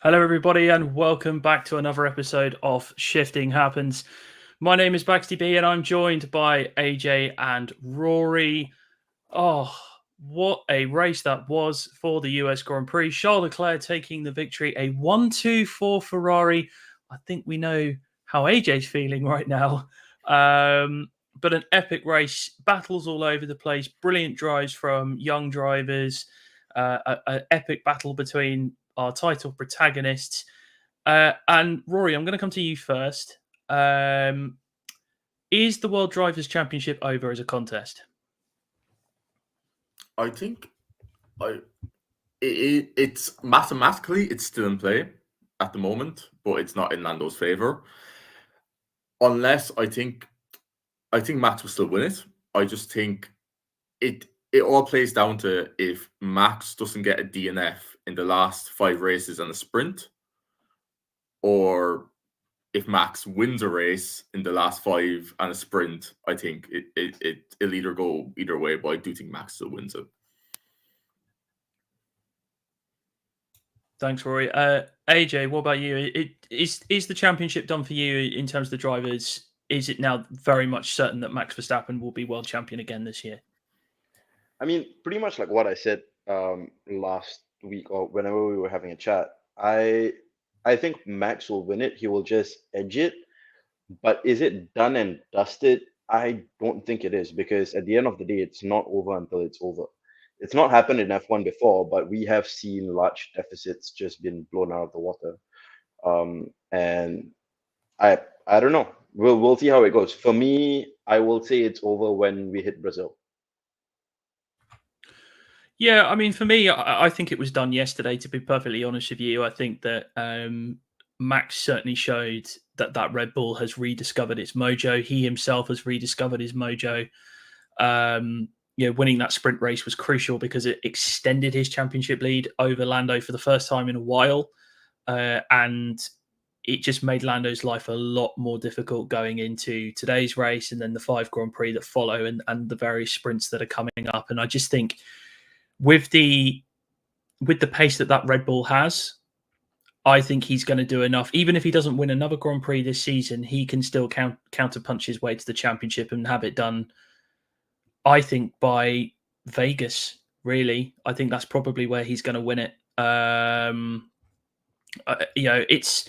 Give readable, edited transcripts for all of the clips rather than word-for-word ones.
Hello, everybody, and welcome back to another episode of Shifting Happens. My name is Baxty B, and I'm joined by AJ and Rory. Oh, what a race that was for the US Grand Prix. Charles Leclerc taking the victory, a 1-2 for Ferrari. I think we know how AJ's feeling right now. But an epic race, battles all over the place, brilliant drives from young drivers, an epic battle between our title protagonists. And Rory, I'm going to come to you first. Is the World Drivers' Championship over as a contest? I think it's mathematically it's still in play at the moment, but it's not in Lando's favor. Unless I think Max will still win it. I just think it all plays down to if Max doesn't get a DNF in the last 5 races and a sprint, or if Max wins a race in the last 5 and a sprint. I think it'll either go either way, but I do think Max still wins it. Thanks, Rory. AJ, what about you? Is the championship done for you in terms of the drivers? Is it now very much certain that Max Verstappen will be world champion again this year? I mean, pretty much like what I said last week or whenever we were having a chat. I think Max will win it. He will just edge it. But is it done and dusted? I don't think it is because at the end of the day, it's not over until it's over. It's not happened in F1 before, but we have seen large deficits just been blown out of the water. And I don't know. We'll see how it goes. For me, I will say it's over when we hit Brazil. Yeah, I mean, for me, I think it was done yesterday. To be perfectly honest with you, I think that Max certainly showed that Red Bull has rediscovered its mojo. He himself has rediscovered his mojo. Winning that sprint race was crucial because it extended his championship lead over Lando for the first time in a while, and it just made Lando's life a lot more difficult going into today's race and then the 5 Grand Prix that follow and the various sprints that are coming up. And I just think with the pace that Red Bull has, I think he's going to do enough. Even if he doesn't win another Grand Prix this season, he can still counterpunch his way to the championship and have it done, I think, by Vegas, really. I think that's probably where he's going to win it. It's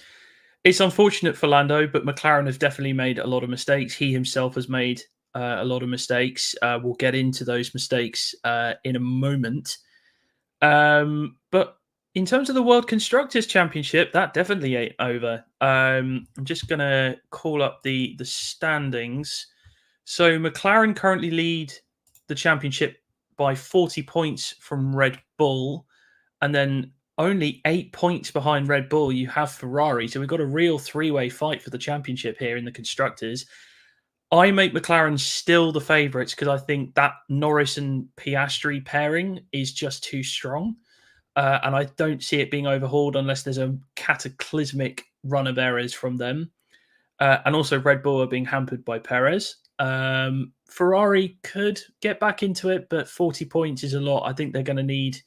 unfortunate for Lando, but McLaren have definitely made a lot of mistakes. He himself has made a lot of mistakes. We'll get into those mistakes in a moment. But in terms of the World Constructors' Championship, that definitely ain't over. I'm just going to call up the standings. So McLaren currently lead the championship by 40 points from Red Bull, and then only 8 points behind Red Bull, you have Ferrari. So we've got a real three-way fight for the championship here in the Constructors. I make McLaren still the favourites because I think that Norris and Piastri pairing is just too strong. And I don't see it being overhauled unless there's a cataclysmic run of errors from them. And also Red Bull are being hampered by Perez. Ferrari could get back into it, but 40 points is a lot. I think they're going to need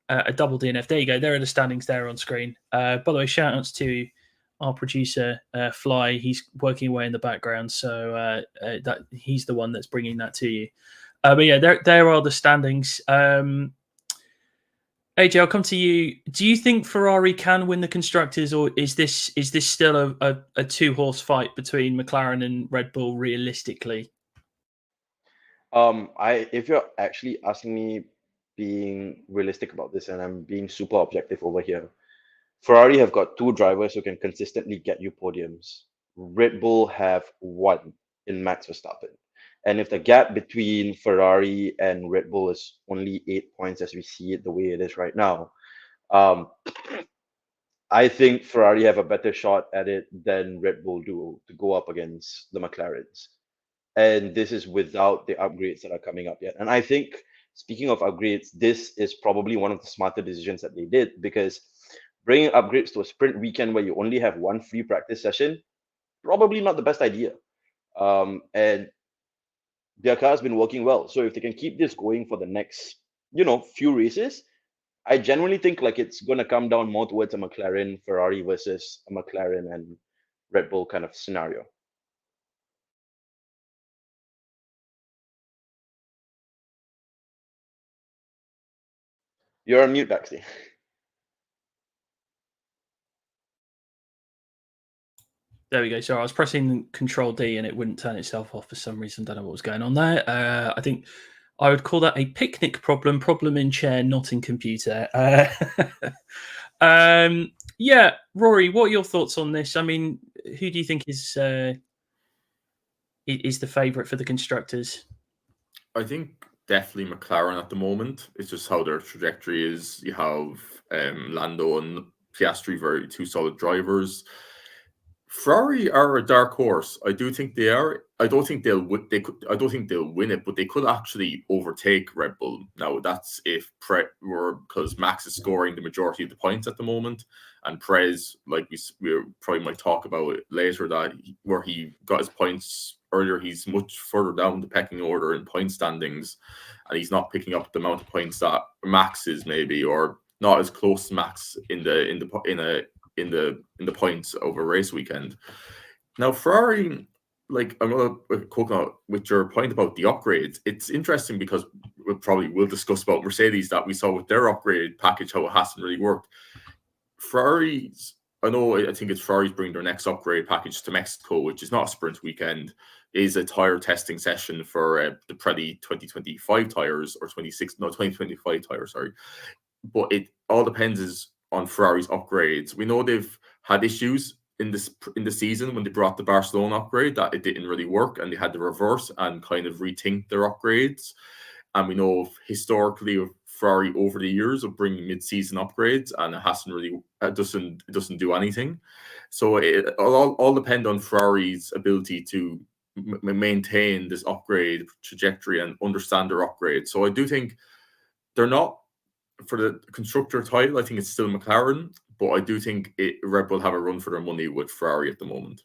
a double DNF. There you go. There are the standings there on screen. By the way, shout outs to our producer, Fly. He's working away in the background, so that he's the one that's bringing that to you. But yeah, there are the standings. AJ, I'll come to you. Do you think Ferrari can win the constructors, or is this still a 2-horse fight between McLaren and Red Bull realistically? If you're actually asking me being realistic about this, and I'm being super objective over here, Ferrari have got 2 drivers who can consistently get you podiums. Red Bull have 1 in Max Verstappen. And if the gap between Ferrari and Red Bull is only 8 points as we see it the way it is right now, I think Ferrari have a better shot at it than Red Bull do to go up against the McLarens. And this is without the upgrades that are coming up yet. And I think, speaking of upgrades, this is probably one of the smarter decisions that they did, because bringing upgrades to a sprint weekend where you only have 1 free practice session, probably not the best idea. And their car has been working well. So if they can keep this going for the next, few races, I genuinely think like it's going to come down more towards a McLaren Ferrari versus a McLaren and Red Bull kind of scenario. You're on mute, Baxley. There we go. So I was pressing Control D and it wouldn't turn itself off for some reason. Don't know what was going on there. I think I would call that a picnic problem. Problem in chair, not in computer. Yeah, Rory, what are your thoughts on this? I mean, who do you think is the favourite for the constructors? I think definitely McLaren at the moment. It's just how their trajectory is. You have Lando and Piastri, very two solid drivers. Ferrari are a dark horse. I do think they are. I don't think they'll. I don't think they'll win it, but they could actually overtake Red Bull. Now that's if because Max is scoring the majority of the points at the moment, and Perez, like we probably might talk about it later, that where he got his points earlier, he's much further down the pecking order in point standings, and he's not picking up the amount of points that Max is, maybe, or not as close to Max in the points over race weekend. Now Ferrari, like, I'm gonna coconut with your point about the upgrades. It's interesting because we'll discuss about Mercedes, that we saw with their upgraded package how it hasn't really worked. Ferrari's, I think it's Ferrari's bringing their next upgrade package to Mexico, which is not a sprint weekend, is a tire testing session for the Pirelli 2025 tires, or 2025 tires, sorry. But it all depends on Ferrari's upgrades. We know they've had issues in the season when they brought the Barcelona upgrade, that it didn't really work, and they had to reverse and kind of rethink their upgrades. And we know historically of Ferrari over the years of bringing mid-season upgrades, and it hasn't really doesn't do anything. So it all depend on Ferrari's ability to maintain this upgrade trajectory and understand their upgrade. So I do think they're not, for the constructor title, I think it's still McLaren, but I do think Red Bull have a run for their money with Ferrari at the moment.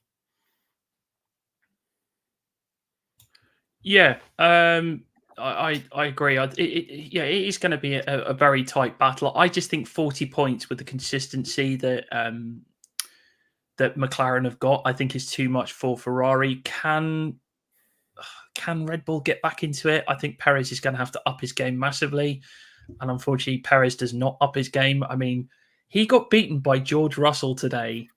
Yeah, I agree. It is going to be a very tight battle. I just think 40 points with the consistency that that McLaren have got, I think, is too much for Ferrari. Can Red Bull get back into it? I think Perez is going to have to up his game massively. And unfortunately, Perez does not up his game. I mean, he got beaten by George Russell today,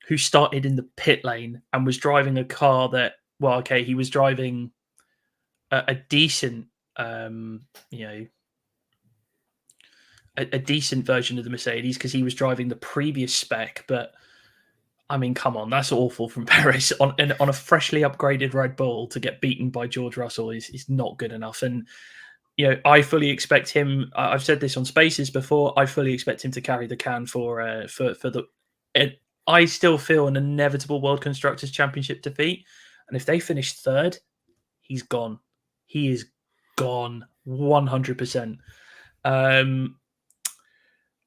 who started in the pit lane and was driving a car that, well, okay, he was driving a decent, a decent version of the Mercedes, because he was driving the previous spec. But I mean, come on, that's awful from Perez on a freshly upgraded Red Bull to get beaten by George Russell is not good enough. And I fully expect him. I've said this on Spaces before. I fully expect him to carry the can for the. I still feel an inevitable World Constructors' Championship defeat, and if they finish third, he's gone. He is gone 100%.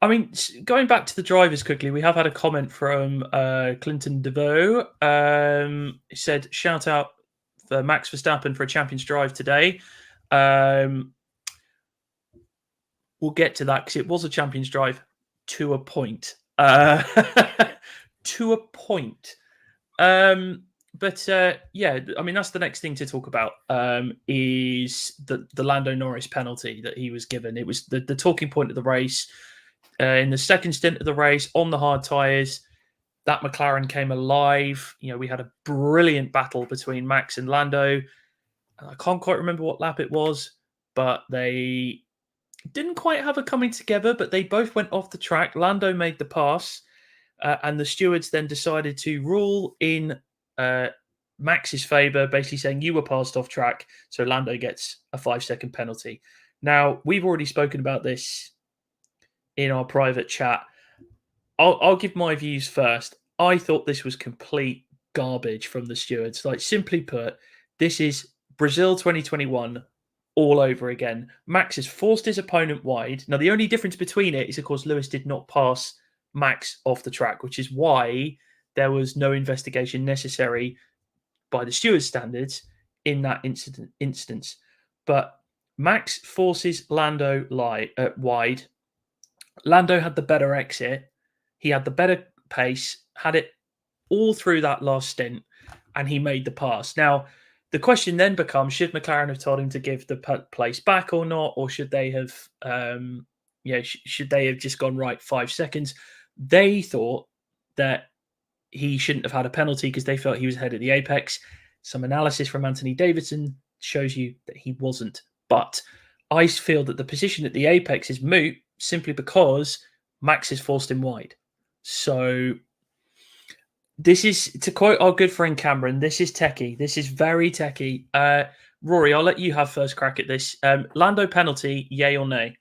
I mean, going back to the drivers quickly, we have had a comment from Clinton DeVoe. He said, "Shout out for Max Verstappen for a Champions drive today." We'll get to that because it was a Champions drive to a point. To a point. But yeah, I mean, that's the next thing to talk about, is the Lando Norris penalty that he was given. It was the talking point of the race. In the second stint of the race on the hard tyres, that McLaren came alive. We had a brilliant battle between Max and Lando. I can't quite remember what lap it was, but they didn't quite have a coming together, but they both went off the track. Lando made the pass, and the stewards then decided to rule in Max's favour, basically saying you were passed off track, so Lando gets a 5-second penalty. Now, we've already spoken about this in our private chat. I'll give my views first. I thought this was complete garbage from the stewards. Like, simply put, this is Brazil 2021 all over again. Max has forced his opponent wide. Now, the only difference between it is, of course, Lewis did not pass Max off the track, which is why there was no investigation necessary by the stewards' standards in that instance. But Max forces Lando wide. Lando had the better exit. He had the better pace, had it all through that last stint, and he made the pass. Now, the question then becomes: should McLaren have told him to give the place back or not, or should they have, should they have just gone right 5 seconds? They thought that he shouldn't have had a penalty because they felt he was ahead at the apex. Some analysis from Anthony Davidson shows you that he wasn't. But I feel that the position at the apex is moot simply because Max has forced him wide. So this is, to quote our good friend Cameron, this is techie. This is very techie. Rory, I'll let you have first crack at this. Lando penalty, yay or nay?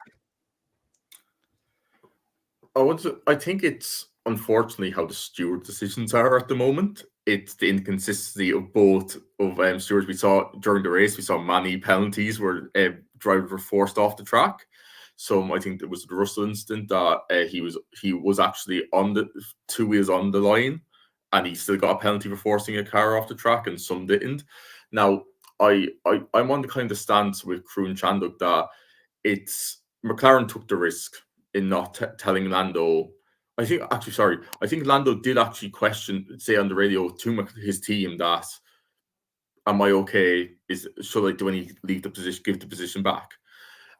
I think it's unfortunately how the steward decisions are at the moment. It's the inconsistency of both of stewards. We saw during the race, we saw many penalties where drivers were forced off the track. So I think it was the Russell incident that he was actually on the 2 wheels on the line, and he still got a penalty for forcing a car off the track, and some didn't. Now I'm on the kind of stance with Crew and Chanduk that it's McLaren took the risk in not telling Lando. I think Lando did actually say on the radio to his team that, am I okay? Should I do any leave the position, give the position back?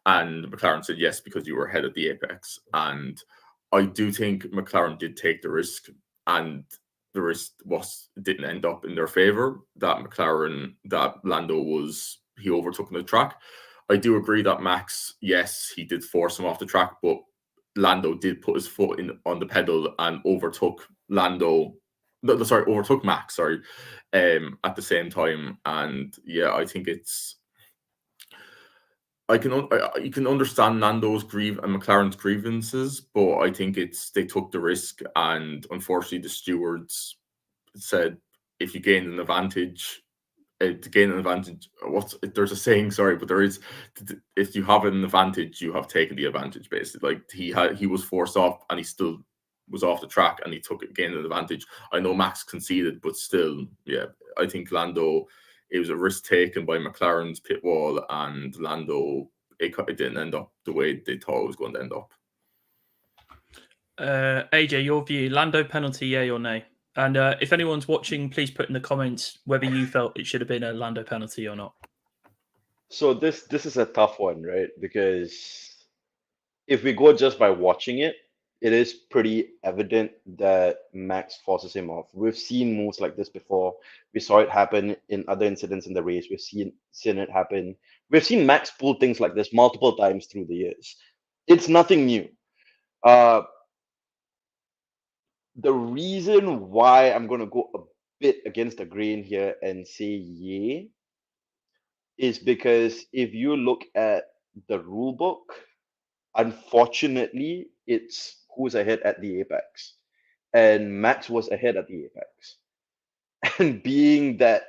And McLaren said yes, because you were ahead at the apex. And I do think McLaren did take the risk, and the risk didn't end up in their favor. That Lando he overtook on the track. I do agree that Max, yes, he did force him off the track, but Lando did put his foot on the pedal and overtook Max, at the same time. And yeah, I think you can understand Lando's and McLaren's grievances, but I think they took the risk, and unfortunately the stewards said if you gain an advantage, there's a saying, sorry, but there is, if you have an advantage, you have taken the advantage, basically. Like he was forced off, and he still was off the track, and he gained an advantage. I know Max conceded, but still, yeah, I think Lando, it was a risk taken by McLaren's pit wall, and Lando, it didn't end up the way they thought it was going to end up. AJ, your view, Lando penalty, yay or nay? And if anyone's watching, please put in the comments whether you felt it should have been a Lando penalty or not. So this is a tough one, right? Because if we go just by watching it, it is pretty evident that Max forces him off. We've seen moves like this before. We saw it happen in other incidents in the race. We've seen it happen. We've seen Max pull things like this multiple times through the years. It's nothing new. The reason why I'm going to go a bit against the grain here and say yay is because if you look at the rule book, unfortunately, it's who's ahead at the apex. And Max was ahead at the apex. And being that,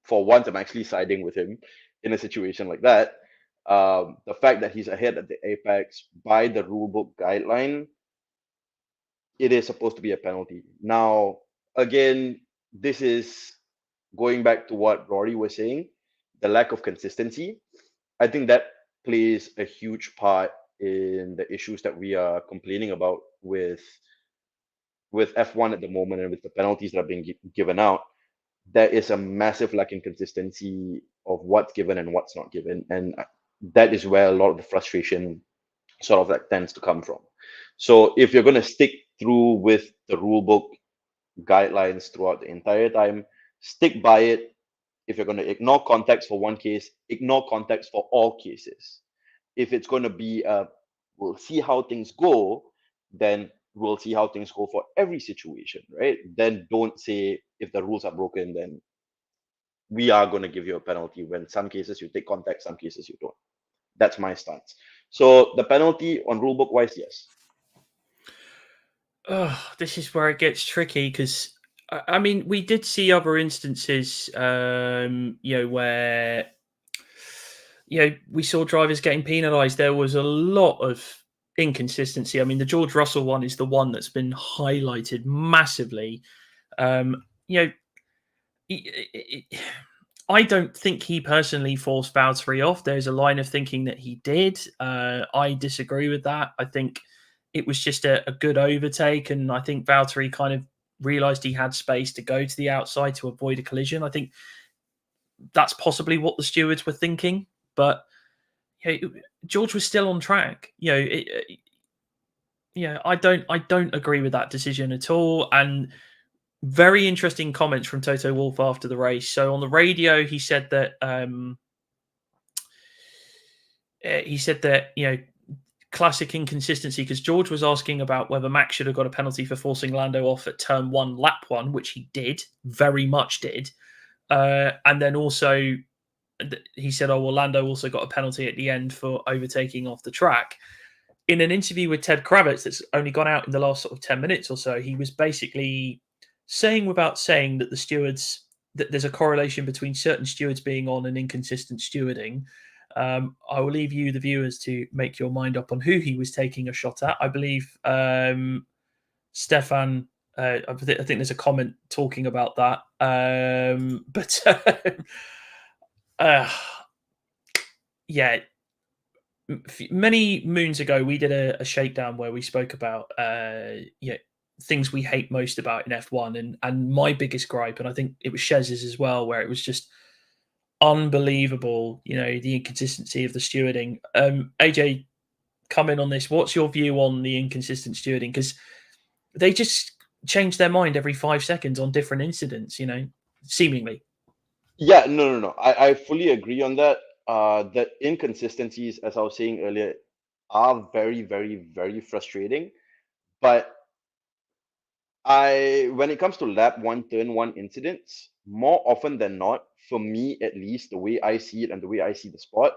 for once, I'm actually siding with him in a situation like that, the fact that he's ahead at the apex by the rule book guideline, it is supposed to be a penalty. Now, again, this is going back to what Rory was saying, the lack of consistency. I think that plays a huge part in the issues that we are complaining about with F1 at the moment, and with the penalties that are being given out. There is a massive lack in consistency of what's given and what's not given, and that is where a lot of the frustration sort of like tends to come from. So if you're going to stick through with the rule book guidelines throughout the entire time, stick by it. If you're going to ignore context for one case, ignore context for all cases. If it's going to be we'll see how things go, then we'll see how things go for every situation, right? Then don't say if the rules are broken, then we are going to give you a penalty, when some cases you take context, some cases you don't. That's my stance. So the penalty on rulebook wise, yes. This is where it gets tricky, because I mean, we did see other instances, where we saw drivers getting penalised. There was a lot of inconsistency. I mean, the George Russell one is the one that's been highlighted massively. I don't think he personally forced Valtteri off. There's a line of thinking that he did. I disagree with that. I think it was just a good overtake, and I think Valtteri kind of realised he had space to go to the outside to avoid a collision. I think that's possibly what the stewards were thinking, but George was still on track. I don't agree with that decision at all. And very interesting comments from Toto Wolff after the race. So on the radio, he said that classic inconsistency, because George was asking about whether Max should have got a penalty for forcing Lando off at turn 1, lap 1, which he did, very much did. And then also he said, oh, well, Lando also got a penalty at the end for overtaking off the track. In an interview with Ted Kravitz that's only gone out in the last sort of 10 minutes or so, he was basically saying without saying that the stewards, that there's a correlation between certain stewards being on and inconsistent stewarding. I will leave you, the viewers, to make your mind up on who he was taking a shot at. I believe Stefan, I think there's a comment talking about that. Yeah, many moons ago, we did a shakedown where we spoke about things we hate most about in F1, and my biggest gripe, and I think it was Chez's as well, where it was just unbelievable, the inconsistency of the stewarding. AJ, come in on this. What's your view on the inconsistent stewarding? Because they just change their mind every 5 seconds on different incidents, seemingly. Yeah, no. I fully agree on that. The inconsistencies, as I was saying earlier, are very, very, very frustrating. But when it comes to lap 1, turn 1 incidents, more often than not, for me at least, the way I see it and the way I see the sport,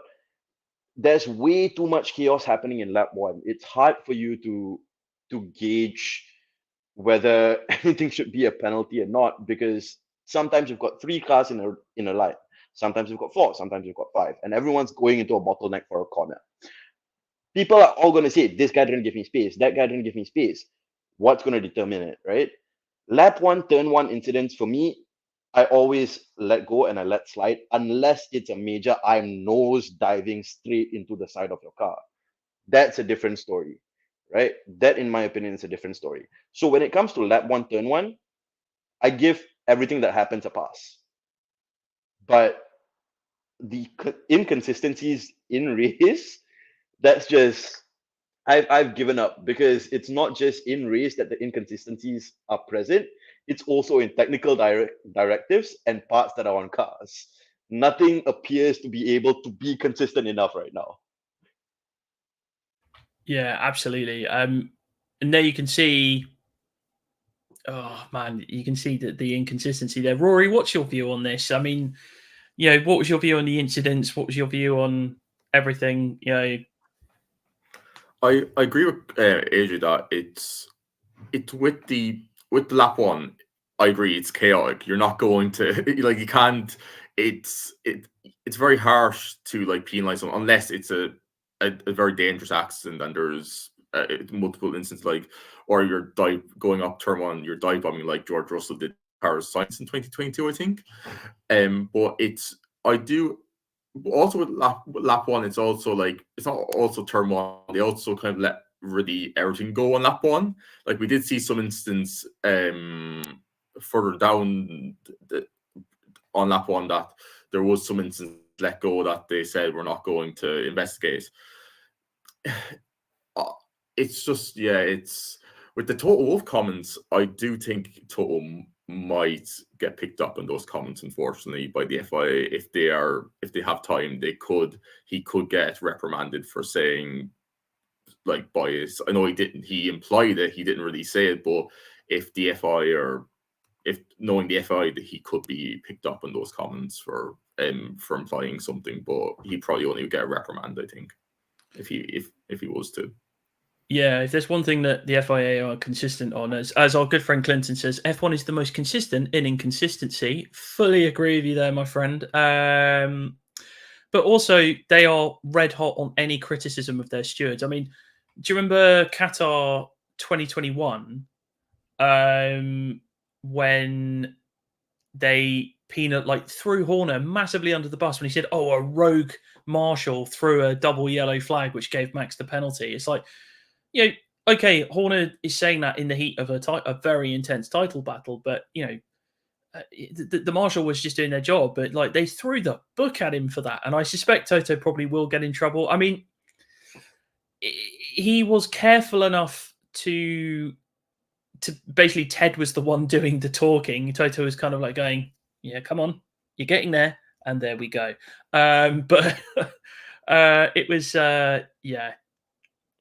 there's way too much chaos happening in lap 1. It's hard for you to gauge whether anything should be a penalty or not, because sometimes you've got 3 cars in a line, sometimes you've got 4, sometimes you've got 5, and everyone's going into a bottleneck for a corner. People are all going to say, this guy didn't give me space, that guy didn't give me space. What's going to determine it, right? Lap 1, turn 1 incidents, for me, I always let go and I let slide unless it's a major, I'm nose diving straight into the side of your car. That's a different story, right? That, in my opinion, is a different story. So when it comes to lap 1, turn 1, I give everything that happens a pass. But the inconsistencies in race, that's just, I've given up, because it's not just in race that the inconsistencies are present. It's also in technical directives and parts that are on cars. Nothing appears to be able to be consistent enough right now. Yeah, absolutely. And there you can see, you can see the inconsistency there. Rory, what's your view on this? I mean, what was your view on the incidents? What was your view on everything? I agree with AJ that it's with the lap 1. I agree, it's chaotic. You're not going to you can't. It's very harsh to penalize someone unless it's a very dangerous accident and there's multiple instances or you're going up turn 1, you're dive bombing like George Russell did Paris Science in 2022, I think. But I do. Also with lap 1, it's also it's not also turn 1. They also kind of let really everything go on lap 1. We did see some instance further down on lap 1 that there was some instance let go that they said we're not going to investigate. It's just it's with the Toto Wolff comments. I do think Toto might get picked up on those comments, unfortunately, by the FIA. If they have time, he could get reprimanded for saying bias. I know he implied it, he didn't really say it, but if the FIA or if knowing the FIA, that he could be picked up on those comments for implying something, but he probably only would get a reprimand, I think, if he was to. Yeah, if there's one thing that the FIA are consistent on, as our good friend Clinton says, F1 is the most consistent in inconsistency. Fully agree with you there, my friend. But also, they are red hot on any criticism of their stewards. I mean, do you remember Qatar 2021 when they threw Horner massively under the bus when he said, "Oh, a rogue marshal threw a double yellow flag which gave Max the penalty." It's okay, Horner is saying that in the heat of a very intense title battle, but the marshal was just doing their job. But like they threw the book at him for that, and I suspect Toto probably will get in trouble. I mean, he was careful enough to basically Ted was the one doing the talking. Toto was kind of like going, "Yeah, come on, you're getting there," and there we go. But it was yeah,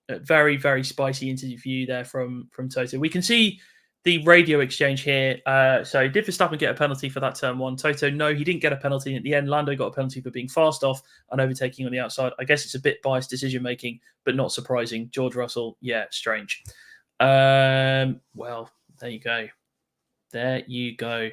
a very very spicy interview there from Toto. We can see the radio exchange here. So did Verstappen get a penalty for that turn one? Toto, no, he didn't get a penalty. At the end, Lando got a penalty for being fast off and overtaking on the outside. I guess it's a bit biased decision making, but not surprising. George Russell, yeah, strange. Well, there you go. There you go.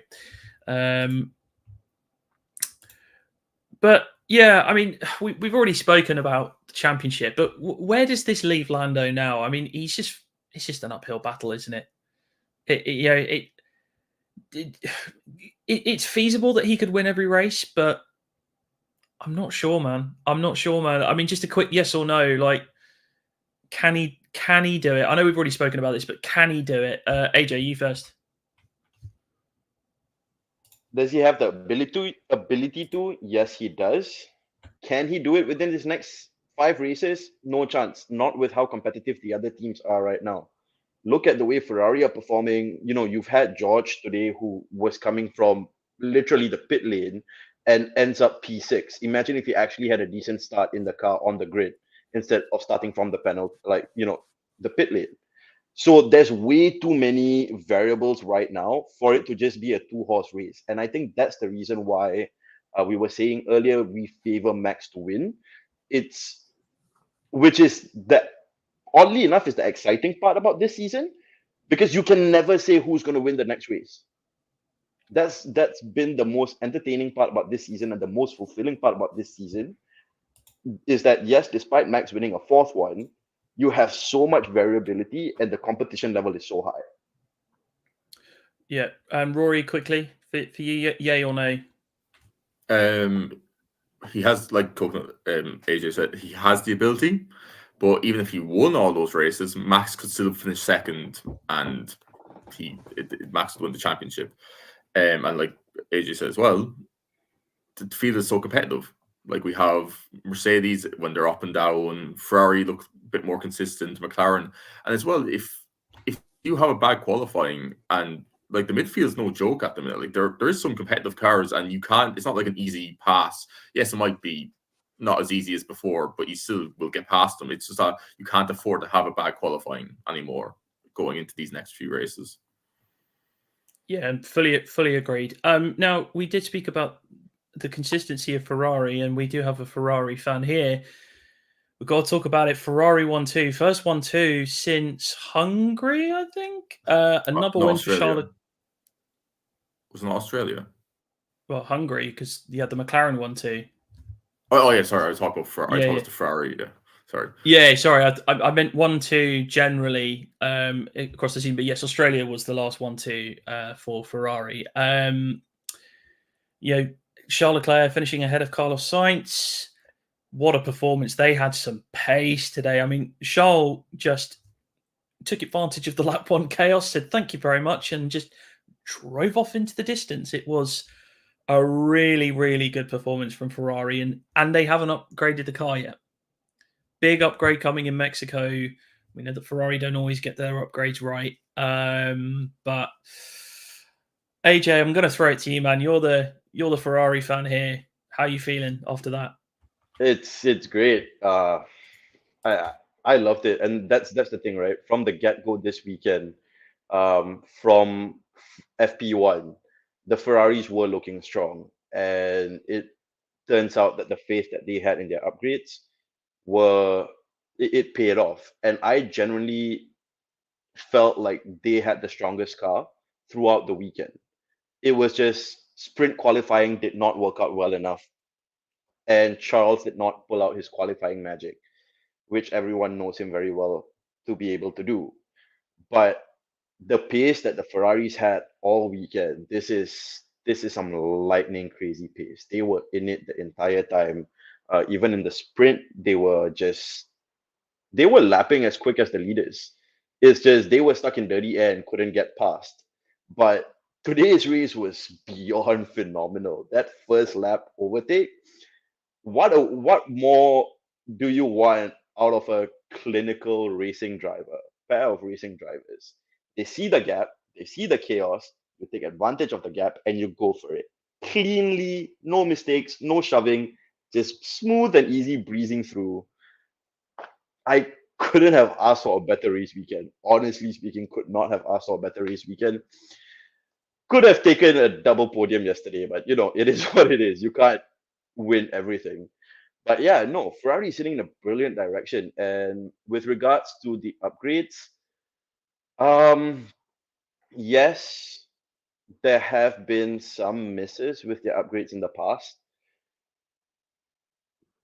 But yeah, I mean, we've already spoken about the championship, but where does this leave Lando now? I mean, it's just an uphill battle, isn't it? It's feasible that he could win every race, but I'm not sure, man. I'm not sure, man. I mean, just a quick yes or no, like, can he do it? I know we've already spoken about this, but can he do it? AJ, you first. Does he have the ability to? Yes, he does. Can he do it within his next 5 races? No chance. Not with how competitive the other teams are right now. Look at the way Ferrari are performing. You've had George today who was coming from literally the pit lane and ends up P6. Imagine if he actually had a decent start in the car on the grid instead of starting from the panel, the pit lane. So there's way too many variables right now for it to just be a 2-horse race. And I think that's the reason why we were saying earlier we favor Max to win. Which is that, oddly enough, is the exciting part about this season, because you can never say who's going to win the next race. That's been the most entertaining part about this season, and the most fulfilling part about this season is that, yes, despite Max winning a 4th one, you have so much variability and the competition level is so high. Yeah. Rory, quickly, for you, yay or nay? He has, like AJ said, he has the ability, but even if he won all those races, Max could still finish second, and Max would win the championship. And like AJ said as well, the field is so competitive. Like, we have Mercedes when they're up and down, Ferrari look a bit more consistent, McLaren, and as well, if you have a bad qualifying, and like the midfield is no joke at the minute. Like, there is some competitive cars, and it's not like an easy pass. Yes, it might be not as easy as before, but you still will get past them. It's just that you can't afford to have a bad qualifying anymore going into these next few races. Yeah, and fully agreed. Now, we did speak about the consistency of Ferrari, and we do have a Ferrari fan here. We've got to talk about it. Ferrari 1-2, first 1-2 since Hungary, I think. Another win for Charlotte. Was it not Australia? Well, Hungary, because you had the McLaren 1-2. Oh yeah, sorry. I was talking about Ferrari. I thought it was the Ferrari. Yeah, sorry. Yeah, sorry. I meant 1-2 generally across the team, but yes, Australia was the last 1-2 for Ferrari. Charles Leclerc finishing ahead of Carlos Sainz. What a performance. They had some pace today. I mean, Charles just took advantage of the lap 1 chaos, said thank you very much, and just drove off into the distance. It was a really, really good performance from Ferrari, and they haven't upgraded the car yet. Big upgrade coming in Mexico. We know that Ferrari don't always get their upgrades right. But AJ, I'm going to throw it to you, man. You're the Ferrari fan here. How are you feeling after that? It's great. I loved it, and that's the thing, right? From the get-go this weekend, from FP1, the Ferraris were looking strong, and it turns out that the faith that they had in their upgrades it paid off. And I genuinely felt like they had the strongest car throughout the weekend. It was just sprint qualifying did not work out well enough, and Charles did not pull out his qualifying magic, which everyone knows him very well to be able to do. But the pace that the Ferraris had all weekend, this is some lightning crazy pace. They were in it the entire time. Even in the sprint, they were lapping as quick as the leaders. It's just they were stuck in dirty air and couldn't get past. But today's race was beyond phenomenal. That first lap overtake, what more do you want out of a clinical racing driver, pair of racing drivers? They see the gap, they see the chaos, you take advantage of the gap and you go for it. Cleanly, no mistakes, no shoving, just smooth and easy breezing through. I couldn't have asked for a better race weekend. Honestly speaking, could not have asked for a better race weekend. Could have taken a double podium yesterday, but it is what it is. You can't win everything. But yeah, no, Ferrari is sitting in a brilliant direction. And with regards to the upgrades, um, yes, there have been some misses with the upgrades in the past,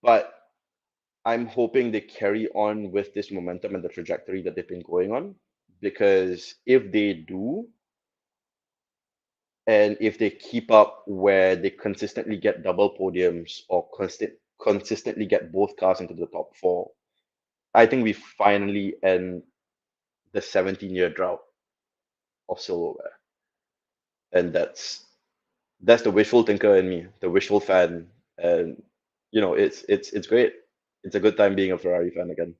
but I'm hoping they carry on with this momentum and the trajectory that they've been going on. Because if they do, and if they keep up where they consistently get double podiums or consistently get both cars into the top four, I think we finally end the 17-year drought of silverware. And that's the wishful thinker in me, the wishful fan. And it's great. It's a good time being a Ferrari fan again.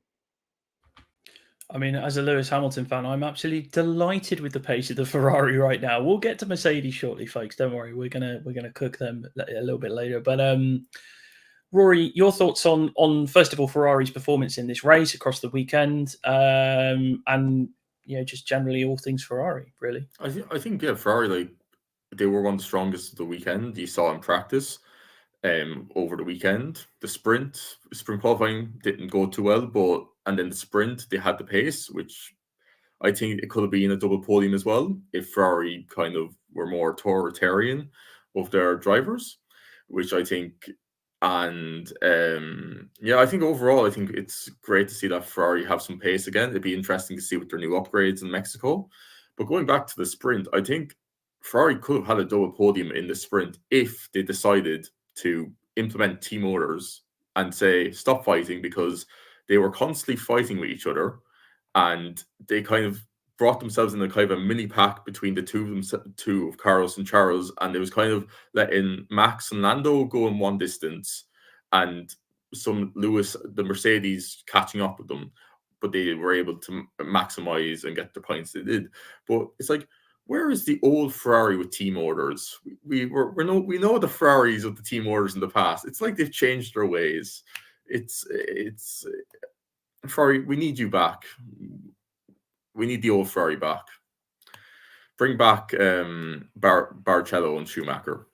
I mean, as a Lewis Hamilton fan, I'm absolutely delighted with the pace of the Ferrari right now. We'll get to Mercedes shortly, folks. Don't worry, we're gonna cook them a little bit later. But Rory, your thoughts on first of all Ferrari's performance in this race across the weekend, and just generally all things Ferrari, really. I think Ferrari, they were one of the strongest of the weekend. You saw in practice. Over the weekend, the sprint qualifying didn't go too well, and then the sprint they had the pace, which I think it could have been a double podium as well if Ferrari kind of were more authoritarian of their drivers, which I think. And I think overall, I think it's great to see that Ferrari have some pace again. It'd be interesting to see with their new upgrades in Mexico. But going back to the sprint, I think Ferrari could have had a double podium in the sprint if they decided to implement team orders and say stop fighting, because they were constantly fighting with each other, and they kind of brought themselves in a kind of a mini pack between the two of Carlos and Charles, and it was kind of letting Max and Lando go in one distance and some the Mercedes catching up with them, but they were able to maximize and get the points they did. But it's like, where is the old Ferrari with team orders? We know the Ferraris of the team orders in the past. It's like they've changed their ways. It's Ferrari. We need you back. We need the old Ferrari back. Bring back Barrichello and Schumacher.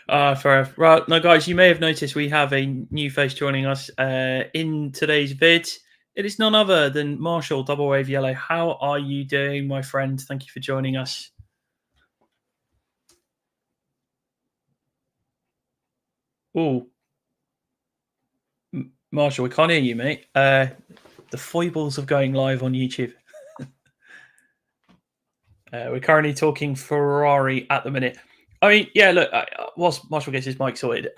Fair enough. Right, now guys, you may have noticed we have a new face joining us in today's vid. It is none other than Marshall, Double Wave Yellow. How are you doing, my friend? Thank you for joining us. Oh, Marshall, we can't hear you, mate. The foibles of going live on YouTube. We're currently talking Ferrari at the minute. I mean, yeah, look, whilst Marshall gets his mic sorted,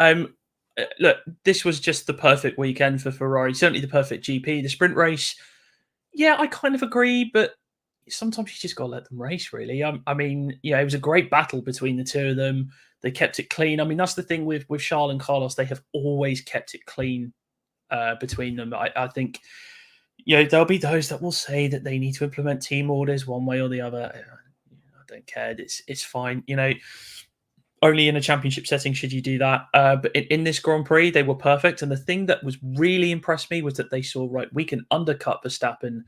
look, this was just the perfect weekend for Ferrari. Certainly the perfect GP. The sprint race, yeah, I kind of agree, but sometimes you just got to let them race, really. I mean, it was a great battle between the two of them. They kept it clean. I mean, that's the thing with Charles and Carlos. They have always kept it clean between them. I think, there'll be those that will say that they need to implement team orders one way or the other. I don't care. It's fine. Only in a championship setting should you do that. But in this Grand Prix, they were perfect. And the thing that was really impressed me was that they saw, right, we can undercut Verstappen.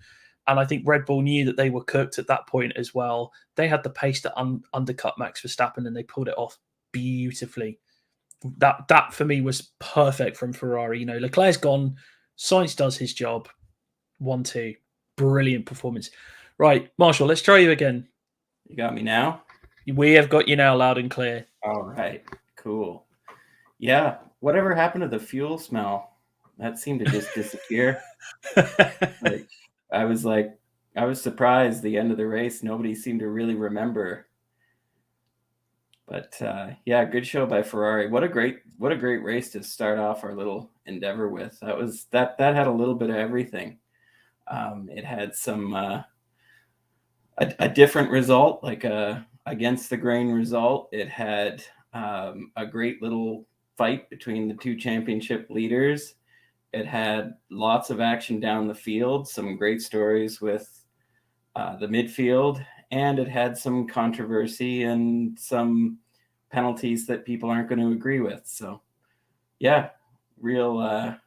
And I think Red Bull knew that they were cooked at that point as well. They had the pace to undercut Max Verstappen, and they pulled it off beautifully. That for me was perfect from Ferrari. Leclerc's gone. Sainz does his job. 1-2. Brilliant performance. Right, Marshall, let's try you again. You got me now? We have got you now, loud and clear. All right, cool. Yeah, whatever happened to the fuel smell? That seemed to just disappear. I was surprised the end of the race. Nobody seemed to really remember. But yeah, good show by Ferrari. What a great race to start off our little endeavor with. That had a little bit of everything. It had some a different result, like a against the grain result. It had a great little fight between the two championship leaders. It had lots of action down the field, some great stories with the midfield, and it had some controversy and some penalties that people aren't going to agree with. So, yeah, real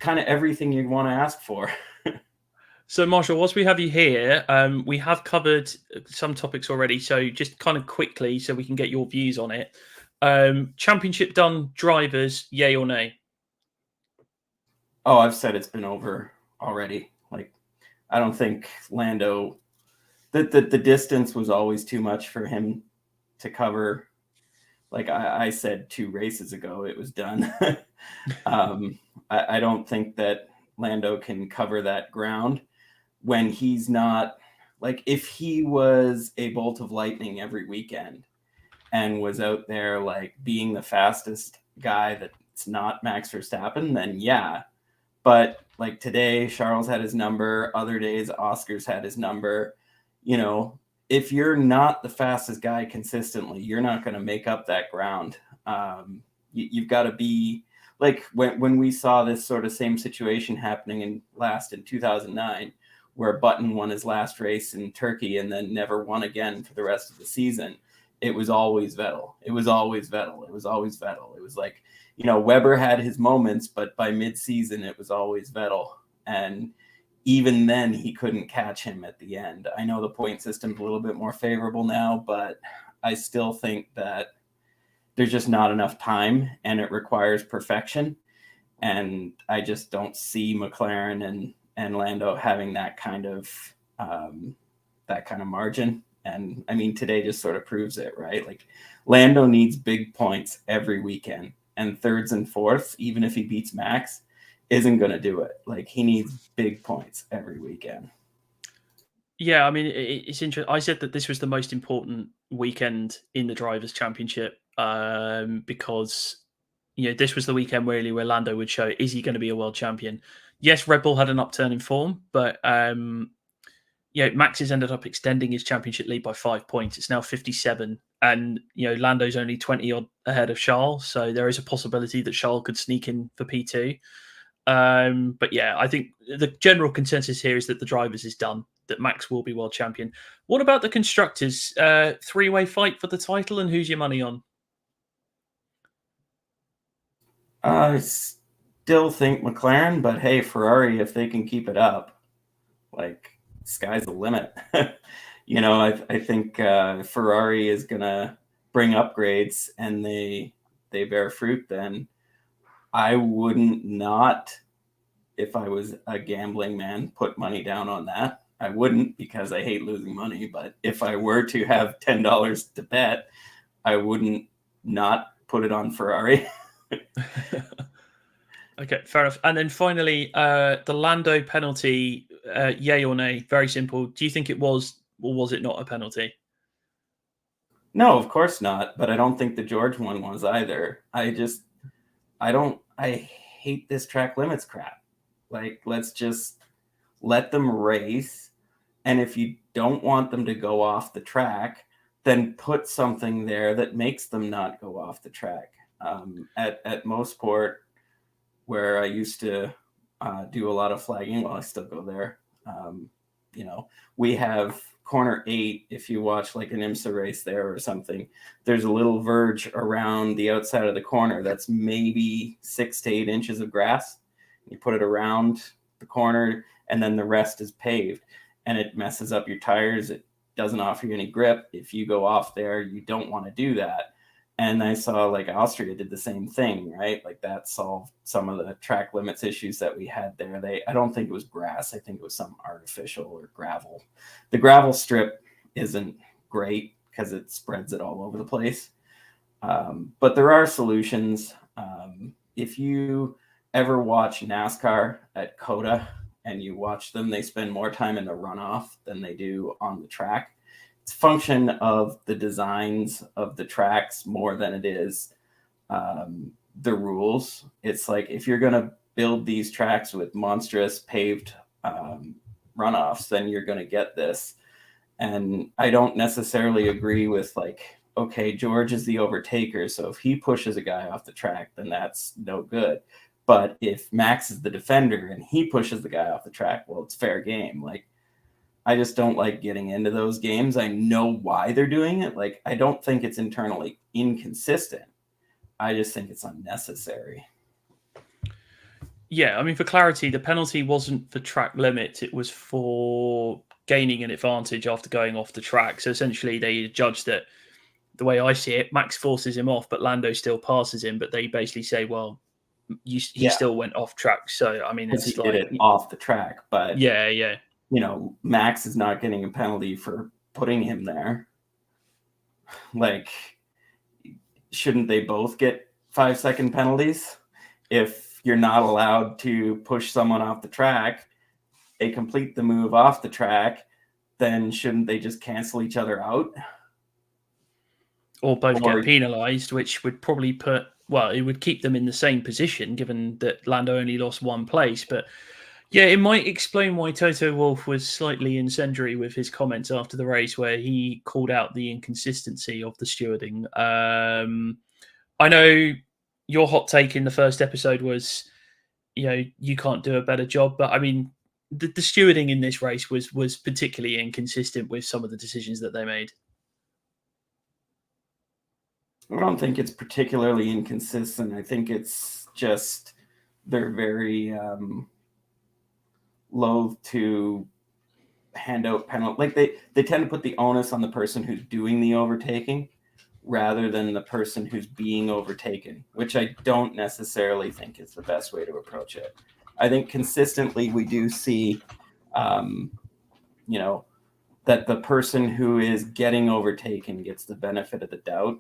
kind of everything you'd want to ask for. So, Marshall, whilst we have you here, we have covered some topics already. So, just kind of quickly, so we can get your views on it. Championship done, drivers, yay or nay? Oh, I've said it's been over already. Like, I don't think Lando, the distance was always too much for him to cover. Like I said 2 races ago, it was done. I don't think that Lando can cover that ground when he's not, like, if he was a bolt of lightning every weekend and was out there like being the fastest guy that's not Max Verstappen, then yeah. But like today, Charles had his number. Other days, Oscar's had his number. You know, if you're not the fastest guy consistently, you're not going to make up that ground. You've got to be like when we saw this sort of same situation happening in 2009, where Button won his last race in Turkey and then never won again for the rest of the season. It was always Vettel. It was always Vettel. It was always Vettel. It was like, you know, Weber had his moments, but by mid-season, it was always Vettel. And even then, he couldn't catch him at the end. I know the point system's a little bit more favorable now, but I still think that there's just not enough time and it requires perfection. And I just don't see McLaren and Lando having that kind of margin. And I mean, today just sort of proves it, right? Like Lando needs big points every weekend, and thirds and fourths, even if he beats Max, isn't going to do it. Like he needs big points every weekend. Yeah, I mean, it's interesting. I said that this was the most important weekend in the Drivers' Championship because, you know, this was the weekend really where Lando would show, is he going to be a world champion? Yes, Red Bull had an upturn in form, but Max has ended up extending his championship lead by 5 points. It's now 57. And, you know, Lando's only 20 odd ahead of Charles. So there is a possibility that Charles could sneak in for P2. But yeah, I think the general consensus here is that the drivers is done, that Max will be world champion. What about the constructors? 3-way fight for the title, and who's your money on? I still think McLaren, but hey, Ferrari, if they can keep it up, like sky's the limit. You know, I think Ferrari is gonna bring upgrades and they bear fruit. Then I wouldn't not, if I was a gambling man, put money down on that. I wouldn't because I hate losing money. But if I were to have $10 to bet, I wouldn't not put it on Ferrari. Okay, fair enough. And then finally, the Lando penalty, yay or nay? Very simple. Do you think it was, or was it not a penalty? No, of course not. But I don't think the George one was either. I hate this track limits crap. Like, let's just let them race. And if you don't want them to go off the track, then put something there that makes them not go off the track. At Mosport, where I used to do a lot of flagging, while I still go there, you know, we have corner 8. If you watch like an IMSA race there or something, there's a little verge around the outside of the corner that's maybe 6 to 8 inches of grass. You put it around the corner, and then the rest is paved, and it messes up your tires. It doesn't offer you any grip. If you go off there, you don't want to do that. And I saw like Austria did the same thing, right? Like that solved some of the track limits issues that we had there. I don't think it was grass. I think it was some artificial or gravel. The gravel strip isn't great because it spreads it all over the place. But there are solutions. If you ever watch NASCAR at COTA and you watch them, they spend more time in the runoff than they do on the track. It's a function of the designs of the tracks more than it is the rules. It's like if you're going to build these tracks with monstrous paved runoffs, then you're going to get this. And I don't necessarily agree with like, okay, George is the overtaker, so if he pushes a guy off the track, then that's no good. But if Max is the defender and he pushes the guy off the track, well, it's fair game. Like, I just don't like getting into those games. I know why they're doing it. Like, I don't think it's internally inconsistent. I just think it's unnecessary. Yeah, I mean, for clarity, the penalty wasn't for track limits. It was for gaining an advantage after going off the track. So essentially, they judged that, the way I see it, Max forces him off, but Lando still passes him. But they basically say, well, he still went off track. So, I mean, it's he like... did it off the track. But, yeah. You know, Max is not getting a penalty for putting him there. Like, shouldn't they both get 5-second penalties? If you're not allowed to push someone off the track, they complete the move off the track, then shouldn't they just cancel each other out? Or both get penalised, which would probably it would keep them in the same position, given that Lando only lost one place. But yeah, it might explain why Toto Wolff was slightly incendiary with his comments after the race, where he called out the inconsistency of the stewarding. I know your hot take in the first episode was, you can't do a better job. But I mean, the stewarding in this race was particularly inconsistent with some of the decisions that they made. I don't think it's particularly inconsistent. I think it's just they're very loath to hand out penalty. Like they tend to put the onus on the person who's doing the overtaking rather than the person who's being overtaken, which I don't necessarily think is the best way to approach it. I think consistently we do see, that the person who is getting overtaken gets the benefit of the doubt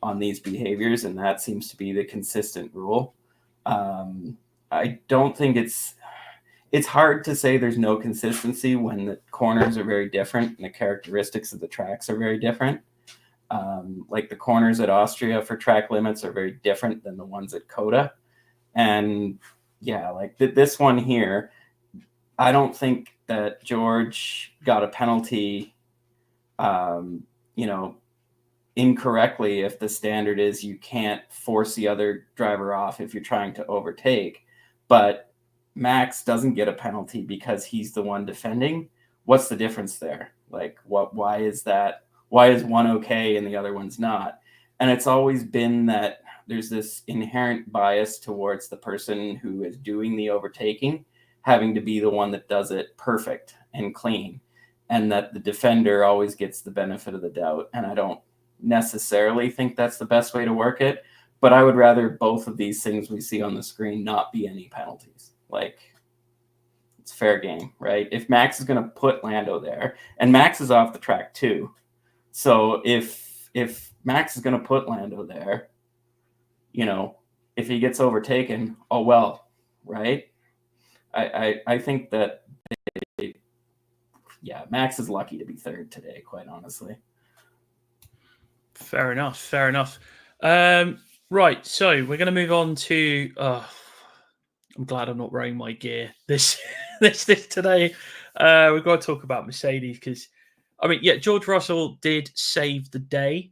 on these behaviors, and that seems to be the consistent rule. I don't think it's hard to say there's no consistency when the corners are very different and the characteristics of the tracks are very different. Like the corners at Austria for track limits are very different than the ones at Coda. And yeah, like this one here, I don't think that George got a penalty, incorrectly if the standard is you can't force the other driver off if you're trying to overtake. But Max doesn't get a penalty because he's the one defending. What's the difference there? Like, why is that? Why is one okay and the other one's not? And it's always been that there's this inherent bias towards the person who is doing the overtaking having to be the one that does it perfect and clean, and that the defender always gets the benefit of the doubt. And I don't necessarily think that's the best way to work it, but I would rather both of these things we see on the screen not be any penalties. Like, it's fair game, right? If Max is going to put Lando there, and Max is off the track too, so if Max is going to put Lando there, if he gets overtaken, oh well, right? I think that Max is lucky to be third today, quite honestly. Fair enough. Right, so we're going to move on to. I'm glad I'm not wearing my gear this today. We've got to talk about Mercedes because, George Russell did save the day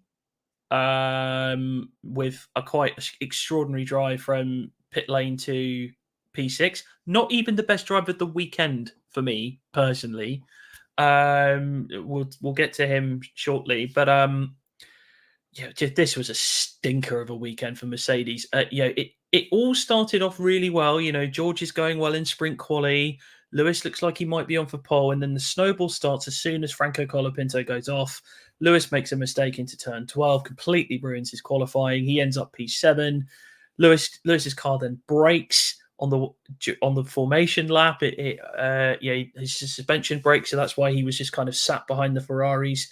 with a quite extraordinary drive from pit lane to P6. Not even the best drive of the weekend for me personally. We'll get to him shortly, but this was a stinker of a weekend for Mercedes. It all started off really well. George is going well in sprint quali. Lewis looks like he might be on for pole, and then the snowball starts as soon as Franco Colapinto goes off. Lewis makes a mistake into turn 12, completely ruins his qualifying. He ends up P7. Lewis's car then brakes on the formation lap. His suspension breaks, so that's why he was just kind of sat behind the Ferraris,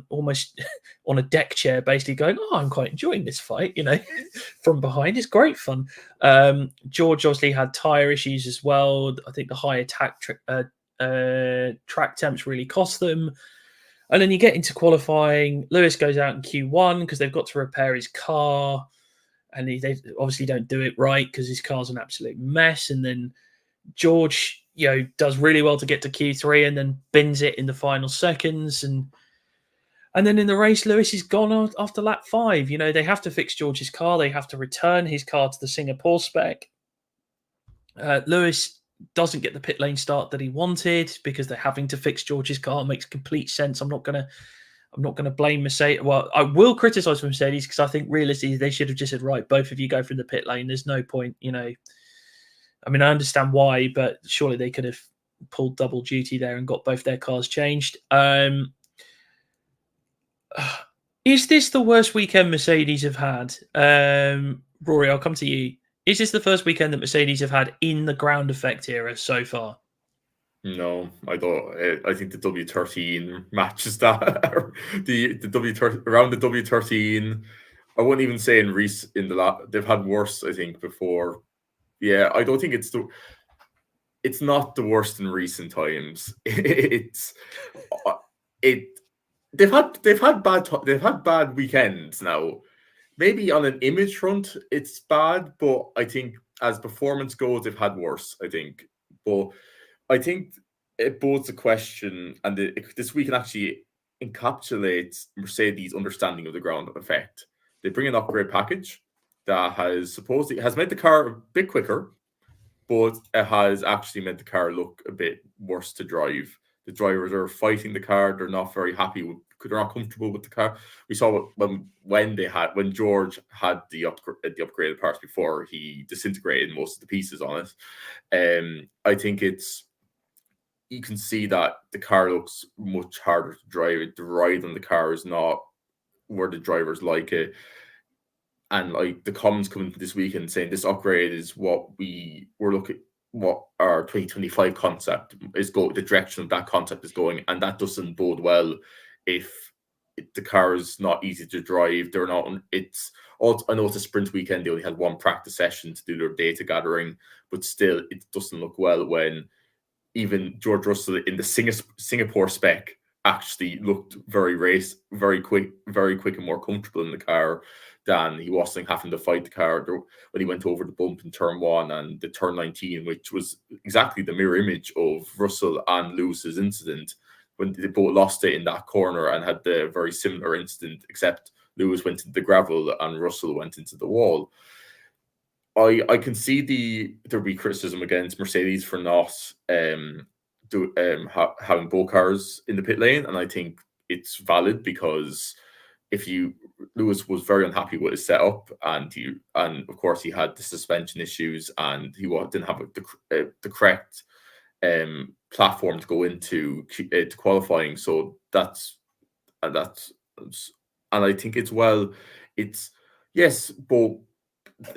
almost on a deck chair, basically going, "Oh, I'm quite enjoying this fight," from behind. It's great fun. George obviously had tyre issues as well. I think the high track temps really cost them. And then you get into qualifying. Lewis goes out in Q1 because they've got to repair his car. And they obviously don't do it right because his car's an absolute mess. And then George does really well to get to Q3 and then bins it in the final seconds. And then in the race, Lewis is gone after lap 5. They have to fix George's car. They have to return his car to the Singapore spec. Lewis doesn't get the pit lane start that he wanted because they're having to fix George's car. It makes complete sense. I'm not gonna blame Mercedes. Well, I will criticize Mercedes because I think realistically they should have just said, right, both of you go from the pit lane. There's no point, I understand why, but surely they could have pulled double duty there and got both their cars changed. Is this the worst weekend Mercedes have had? Rory, I'll come to you. Is this the first weekend that Mercedes have had in the ground effect era so far? No, I don't. I think the W13 matches that. the W13 around the W13. I wouldn't even say in they've had worse. I think before. Yeah, I don't think it's not the worst in recent times. They've had bad weekends now. Maybe on an image front, it's bad, but I think as performance goes, they've had worse, I think. But I think it bodes the question, and this weekend actually encapsulates Mercedes' understanding of the ground effect. They bring an upgrade package that has made the car a bit quicker, but it has actually made the car look a bit worse to drive. The drivers are fighting the car. They're not very happy they're not comfortable with the car. We saw when George had the upgraded parts before he disintegrated most of the pieces on it. I think you can see that the car looks much harder to drive. The ride on the car is not where the drivers like it. And like the comments coming this weekend saying this upgrade is what we're looking, what our 2025 concept is the direction of that concept is going, and that doesn't bode well if the car is not easy to drive. They're not. I know it's a sprint weekend. They only had one practice session to do their data gathering, but still, it doesn't look well when even George Russell in the Singapore spec actually looked very quick and more comfortable in the car than he wasn't having to fight the car when he went over the bump in turn 1 and the turn 19, which was exactly the mirror image of Russell and Lewis's incident when they both lost it in that corner and had the very similar incident, except Lewis went into the gravel and Russell went into the wall. I can see there'll be criticism against Mercedes for not having both cars in the pit lane, and I think it's valid because Lewis was very unhappy with his setup, and of course he had the suspension issues, and he didn't have the correct platform to go into to qualifying. So that's and I think it's yes, but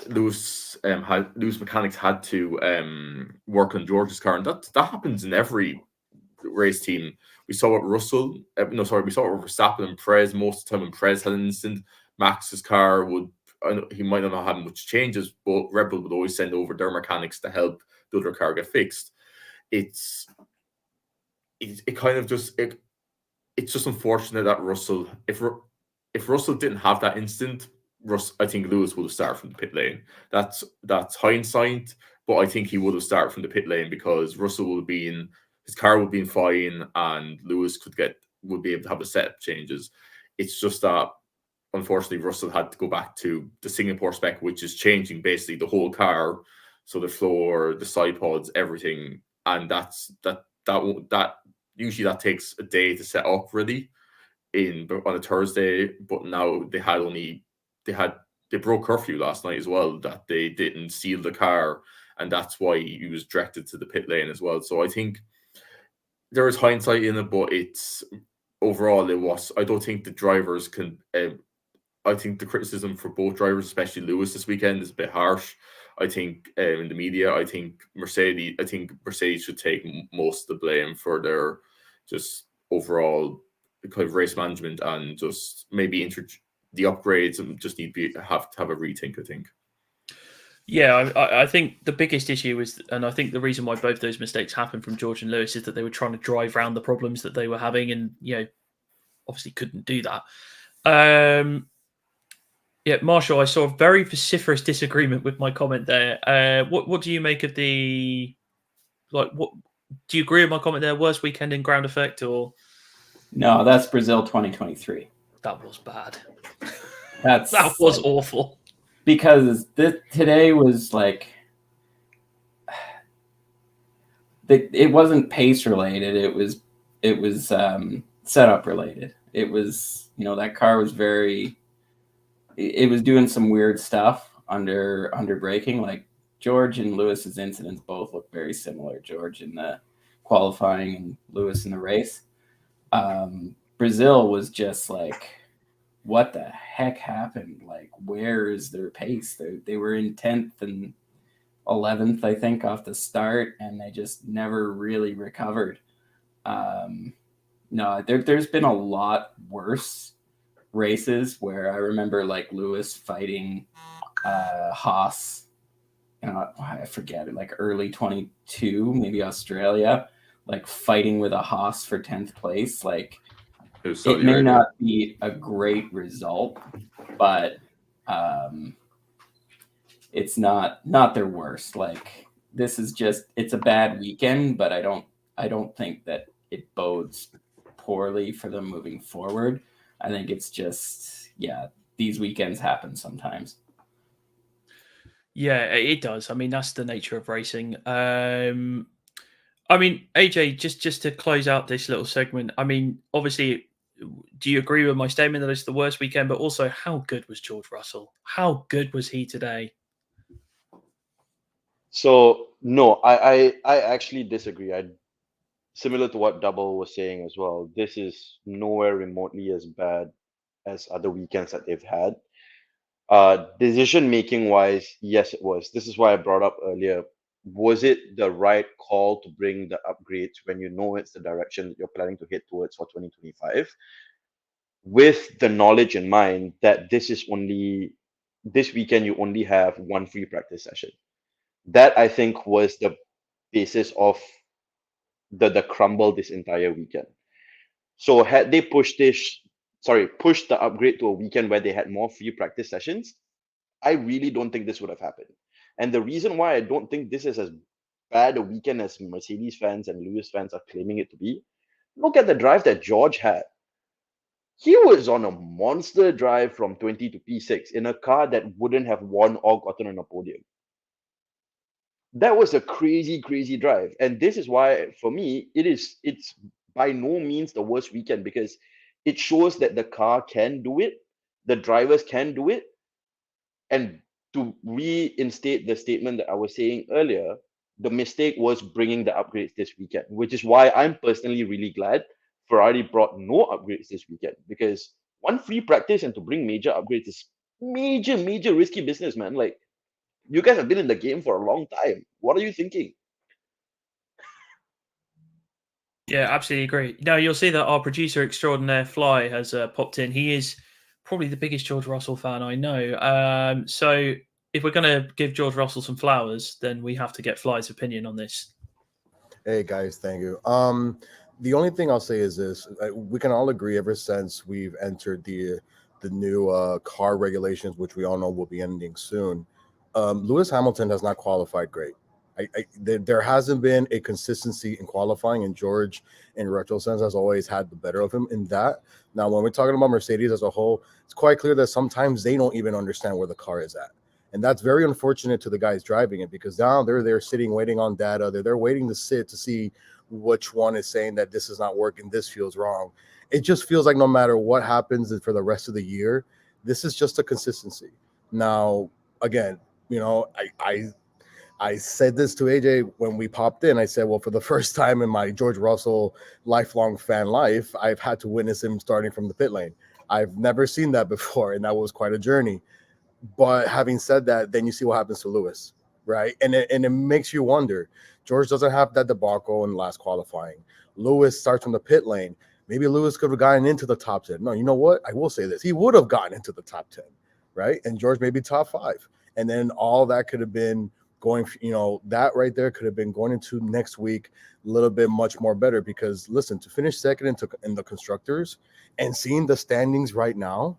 Lewis mechanics had to work on George's car, and that happens in every race team. We saw it Russell. We saw it with Verstappen and Perez. Most of the time when Perez had an incident, Max's car he might not have had much changes, but Red Bull would always send over their mechanics to help the other car get fixed. It's just unfortunate that Russell, if Russell didn't have that incident, I think Lewis would have started from the pit lane. That's hindsight, but I think he would have started from the pit lane because Russell his car would have been fine, and Lewis would be able to have the setup changes. It's just that unfortunately Russell had to go back to the Singapore spec, which is changing basically the whole car, so the floor, the side pods, everything, and that usually that takes a day to set up really on a Thursday, but now they broke curfew last night as well, that they didn't seal the car, and that's why he was directed to the pit lane as well. So I think there is hindsight in it, but overall it was. I don't think the drivers can. I think the criticism for both drivers, especially Lewis this weekend, is a bit harsh. I think in the media, I think Mercedes should take most of the blame for their just overall kind of race management, and just maybe the upgrades and just have to have a rethink, I think. Yeah, I think the biggest issue is, and I think the reason why both those mistakes happened from George and Lewis, is that they were trying to drive around the problems that they were having, and obviously couldn't do that. Yeah, Marshall, I saw a very vociferous disagreement with my comment there. What do you make of Do you agree with my comment there? Worst weekend in ground effect, or No, that's Brazil 2023. that was bad? That's That was like, awful. because today was like, it wasn't pace related. It was setup related. It was, that car was it was doing some weird stuff under braking. Like George and Lewis's incidents both look very similar. George in the qualifying and Lewis in the race. Brazil was just like, what the heck happened? Like, where is their pace? They were in 10th and 11th, I think, off the start, and they just never really recovered. No, there's been a lot worse races where I remember like Lewis fighting Haas, I forget it, like early 22, maybe Australia, like fighting with a Haas for 10th place. Like, it may not be a great result, but it's not their worst. Like, this is just, it's a bad weekend, but I don't think that it bodes poorly for them moving forward. I think it's just, these weekends happen sometimes. Yeah, it does. I mean, that's the nature of racing. I mean, AJ, just to close out this little segment, I mean, obviously, do you agree with my statement that it's the worst weekend? But also, how good was George Russell? How good was he today? So no, I actually disagree. Similar to what Double was saying as well. This is nowhere remotely as bad as other weekends that they've had. Decision making wise, yes, it was. This is why I brought up earlier. Was it the right call to bring the upgrades when you know it's the direction that you're planning to head towards for 2025? With the knowledge in mind that this weekend you only have one free practice session. That I think was the basis of the crumble this entire weekend. So had they pushed the upgrade to a weekend where they had more free practice sessions, I really don't think this would have happened. And the reason why I don't think this is as bad a weekend as Mercedes fans and Lewis fans are claiming it to be, look at the drive that George had. He was on a monster drive from 20 to P6 in a car that wouldn't have won or gotten on a podium. That was a crazy, crazy drive. And this is why, for me, it's by no means the worst weekend, because it shows that the car can do it, the drivers can do it. And to reinstate the statement that I was saying earlier, the mistake was bringing the upgrades this weekend, which is why I'm personally really glad Ferrari brought no upgrades this weekend, because one free practice and to bring major upgrades is major, major risky business, man. Like, you guys have been in the game for a long time. What are you thinking? Yeah, absolutely agree. Now, you'll see that our producer extraordinaire, Fly, has popped in. He is probably the biggest George Russell fan I know. So if we're going to give George Russell some flowers, then we have to get Fly's opinion on this. Hey guys, thank you. The only thing I'll say is this: we can all agree, ever since we've entered the new car regulations, which we all know will be ending soon, Lewis Hamilton has not qualified great. There hasn't been a consistency in qualifying, and George, in retro sense, has always had the better of him in that. Now, when we're talking about Mercedes as a whole, it's quite clear that sometimes they don't even understand where the car is at. And that's very unfortunate to the guys driving it, because now they're there sitting, waiting on data. They're waiting to sit to see which one is saying that this is not working, this feels wrong. It just feels like no matter what happens for the rest of the year, this is just a consistency. Now, again, I said this to AJ when we popped in. I said, well, for the first time in my George Russell lifelong fan life, I've had to witness him starting from the pit lane. I've never seen that before, and that was quite a journey. But having said that, then you see what happens to Lewis, right? And it makes you wonder. George doesn't have that debacle in last qualifying. Lewis starts from the pit lane. Maybe Lewis could have gotten into the top 10. No, you know what? I will say this. He would have gotten into the top 10, right? And George maybe top 5. And then all that could have been going, that right there could have been going into next week a little bit much more better, because listen, to finish second in the constructors and seeing the standings right now,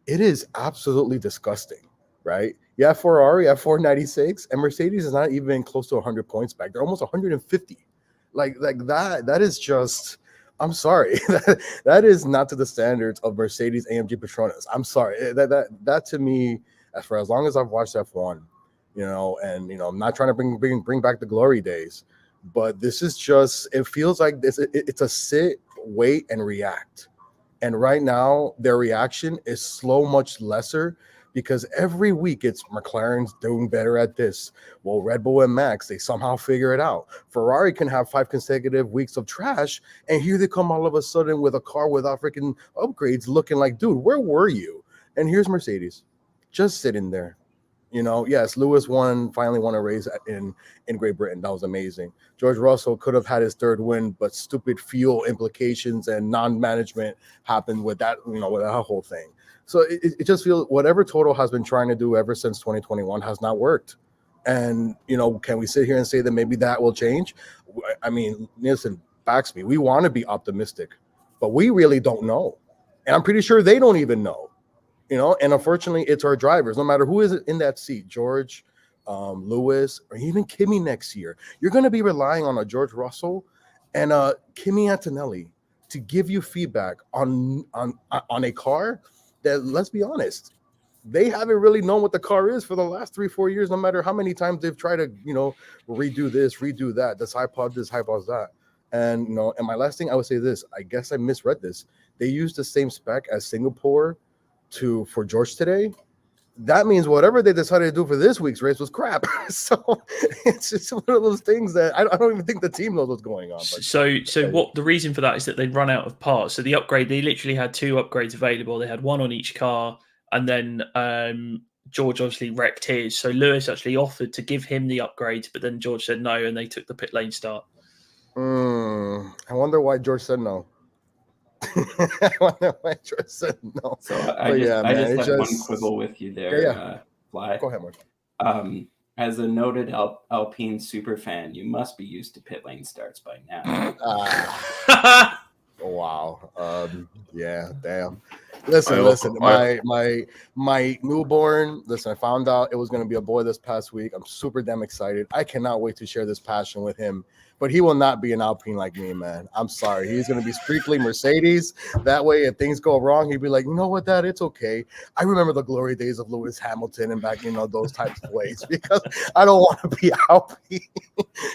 it is absolutely disgusting, right? You have Ferrari at 496, and Mercedes is not even close to 100 points back. They're almost 150, Like that is just. I'm sorry. That is not to the standards of Mercedes AMG Petronas. I'm sorry. That to me, for as long as I've watched F1, and I'm not trying to bring back the glory days, but this is just. It feels like this. It's a sit, wait, and react. And right now, their reaction is so much lesser because every week it's McLaren's doing better at this. Well, Red Bull and Max, they somehow figure it out. Ferrari can have 5 consecutive weeks of trash, and here they come all of a sudden with a car without freaking upgrades looking like, dude, where were you? And here's Mercedes, just sitting there. Yes, Lewis finally won a race in Great Britain. That was amazing. George Russell could have had his 3rd win, but stupid fuel implications and non-management happened with that, with that whole thing. So it just feels whatever Toto has been trying to do ever since 2021 has not worked. And, can we sit here and say that maybe that will change? I mean, Nielsen backs me. We want to be optimistic, but we really don't know. And I'm pretty sure they don't even know. And unfortunately, it's our drivers. No matter who is in that seat, George, Lewis, or even Kimi next year, you're going to be relying on a George Russell and Kimi Antonelli to give you feedback on a car that, let's be honest, they haven't really known what the car is for the last 3-4 years. No matter how many times they've tried to, redo this, redo that, this iPod, that. And and my last thing I would say this. I guess I misread this. They used the same spec as Singapore for George today. That means whatever they decided to do for this week's race was crap. So it's just one of those things that I don't even think the team knows what's going on. But so what the reason for that is that they'd run out of parts. So the upgrade, they literally had 2 upgrades available. They had one on each car, and then George obviously wrecked his. So Lewis actually offered to give him the upgrades, but then George said no, and they took the pit lane start. I wonder why George said no. I wonder why George said no. So I just have one quibble with you there, Fly. Go ahead, Mark. As a noted Alpine super fan, you must be used to pit lane starts by now. Wow. Yeah, damn. Listen. My newborn. Listen, I found out it was going to be a boy this past week. I'm super damn excited. I cannot wait to share this passion with him. But he will not be an Alpine like me, man. I'm sorry. He's going to be strictly Mercedes. That way, if things go wrong, he'd be like, you know what, Dad? It's okay. I remember the glory days of Lewis Hamilton and back, those types of ways, because I don't want to be Alpine.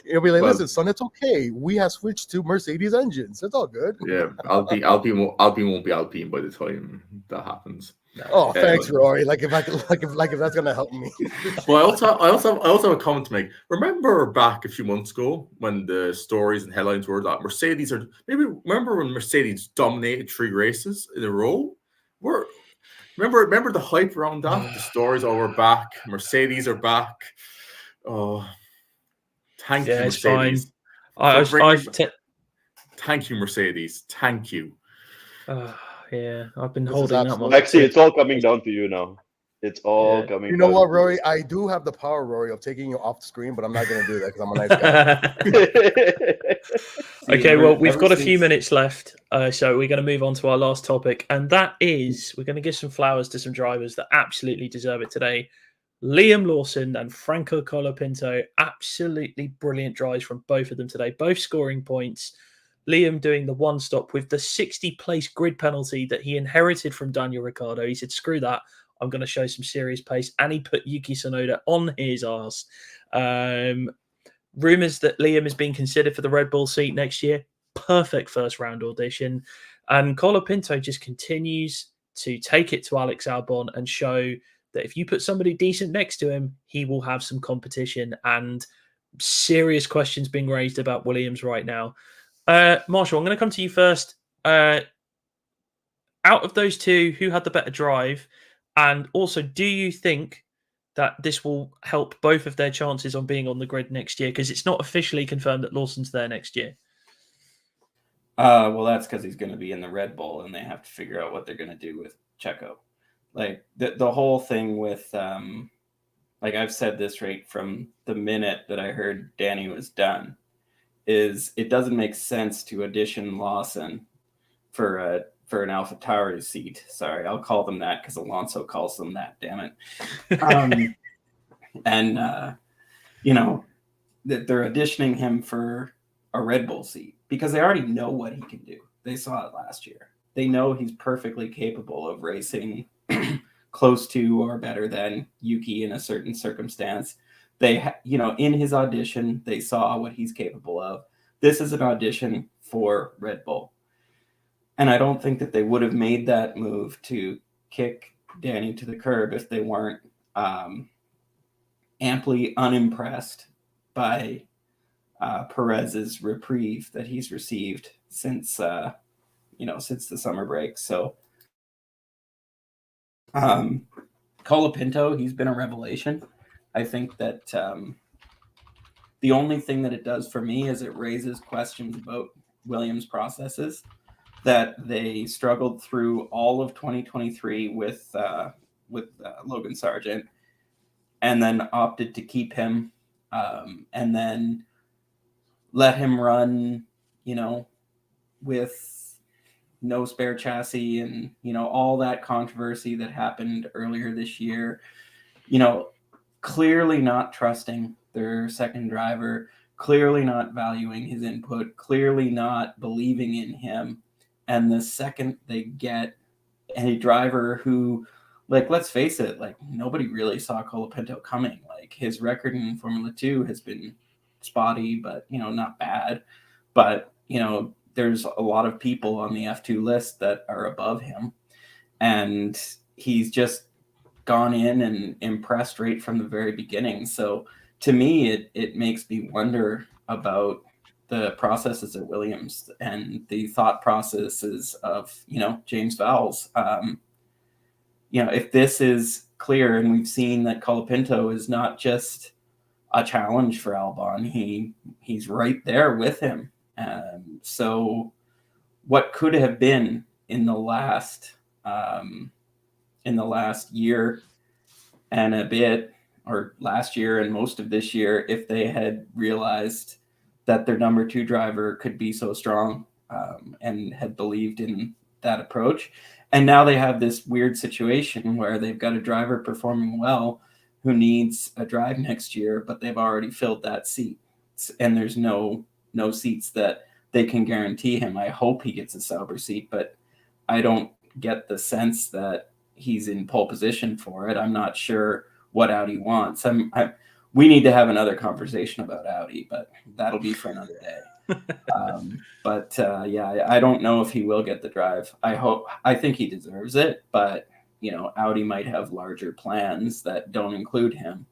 He'll be like, listen, son, it's okay. We have switched to Mercedes engines. It's all good. Yeah, Alpine won't be Alpine by the time that happens. Oh, thanks, Rory. Like if that's gonna help me. Well, I also have a comment to make. Remember back a few months ago when the stories and headlines were that Mercedes are remember when Mercedes dominated 3 races in a row? Remember the hype around that? The stories all were back. Mercedes are back. Oh, thank you, Mercedes. Thank you, Mercedes. Thank you. Yeah, I've been holding that one. Actually, it's all coming down to you now. It's all coming. You know what, Rory? I do have the power, Rory, of taking you off the screen, but I'm not going to do that because I'm a nice guy. Okay, well, we've got a few minutes left, so we're going to move on to our last topic, and that is we're going to give some flowers to some drivers that absolutely deserve it today. Liam Lawson and Franco Colapinto, absolutely brilliant drives from both of them today, both scoring points. Liam doing the 1 stop with the 60-place grid penalty that he inherited from Daniel Ricciardo. He said, screw that. I'm going to show some serious pace. And he put Yuki Tsunoda on his arse. Rumours that Liam is being considered for the Red Bull seat next year. Perfect first round audition. And Colapinto just continues to take it to Alex Albon and show that if you put somebody decent next to him, he will have some competition, and serious questions being raised about Williams right now. Marshall, I'm going to come to you first. Out of those 2, who had the better drive? And also, do you think that this will help both of their chances on being on the grid next year? Because it's not officially confirmed that Lawson's there next year. Well, that's because he's going to be in the Red Bull, and they have to figure out what they're going to do with Checo. Like, the whole thing with, like I've said this right from the minute that I heard Danny was done, is it doesn't make sense to audition Lawson for an AlphaTauri seat. Sorry, I'll call them that because Alonso calls them that. Damn it. That they're auditioning him for a Red Bull seat because they already know what he can do. They saw it last year. They know he's perfectly capable of racing close to or better than Yuki in a certain circumstance. They, in his audition, they saw what he's capable of. This is an audition for Red Bull. And I don't think that they would have made that move to kick Danny to the curb if they weren't amply unimpressed by Perez's reprieve that he's received since the summer break. So Colapinto, he's been a revelation. I think that the only thing that it does for me is it raises questions about Williams' processes, that they struggled through all of 2023 with Logan Sargent, and then opted to keep him, and then let him run, with no spare chassis and, all that controversy that happened earlier this year, clearly not trusting their second driver, clearly not valuing his input, clearly not believing in him. And the second they get a driver who, let's face it, nobody really saw Colapinto coming. His record in Formula 2 has been spotty, but, not bad. But, there's a lot of people on the F2 list that are above him. And he's just gone in and impressed right from the very beginning. So to me, it makes me wonder about the processes at Williams and the thought processes of, James Vowles. If this is clear, and we've seen that Colapinto is not just a challenge for Albon, he's right there with him. So what could have been in the last year and a bit, or last year and most of this year, if they had realized that their number 2 driver could be so strong, and had believed in that approach. And now they have this weird situation where they've got a driver performing well who needs a drive next year, but they've already filled that seat, and there's no seats that they can guarantee him. I hope he gets a Sauber seat, but I don't get the sense that he's in pole position for it. I'm not sure what Audi wants. We need to have another conversation about Audi, but that'll be for another day. I don't know if he will get the drive. I think he deserves it, but Audi might have larger plans that don't include him.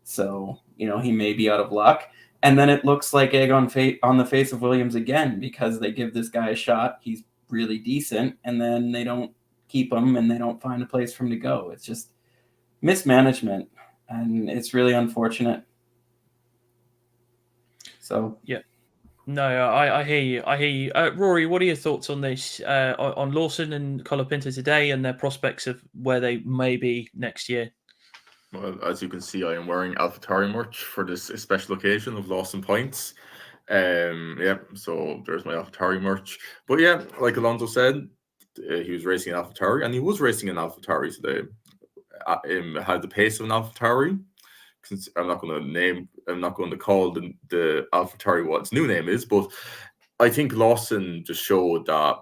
So, he may be out of luck. And then it looks like egg on the face of Williams again, because they give this guy a shot. He's really decent, and then they don't keep him, and they don't find a place for him to go. It's just mismanagement, and it's really unfortunate. So, yeah. No, I hear you. I hear you. Rory, what are your thoughts on this, on Lawson and Colapinto today and their prospects of where they may be next year? Well, as you can see, I am wearing AlphaTauri merch for this special occasion of Lawson points. So there's my AlphaTauri merch. But yeah, like Alonso said, he was racing an AlphaTauri, and he was racing an AlphaTauri today. Had the pace of an AlphaTauri. I'm not going to call the AlphaTauri what its new name is, but I think Lawson just showed that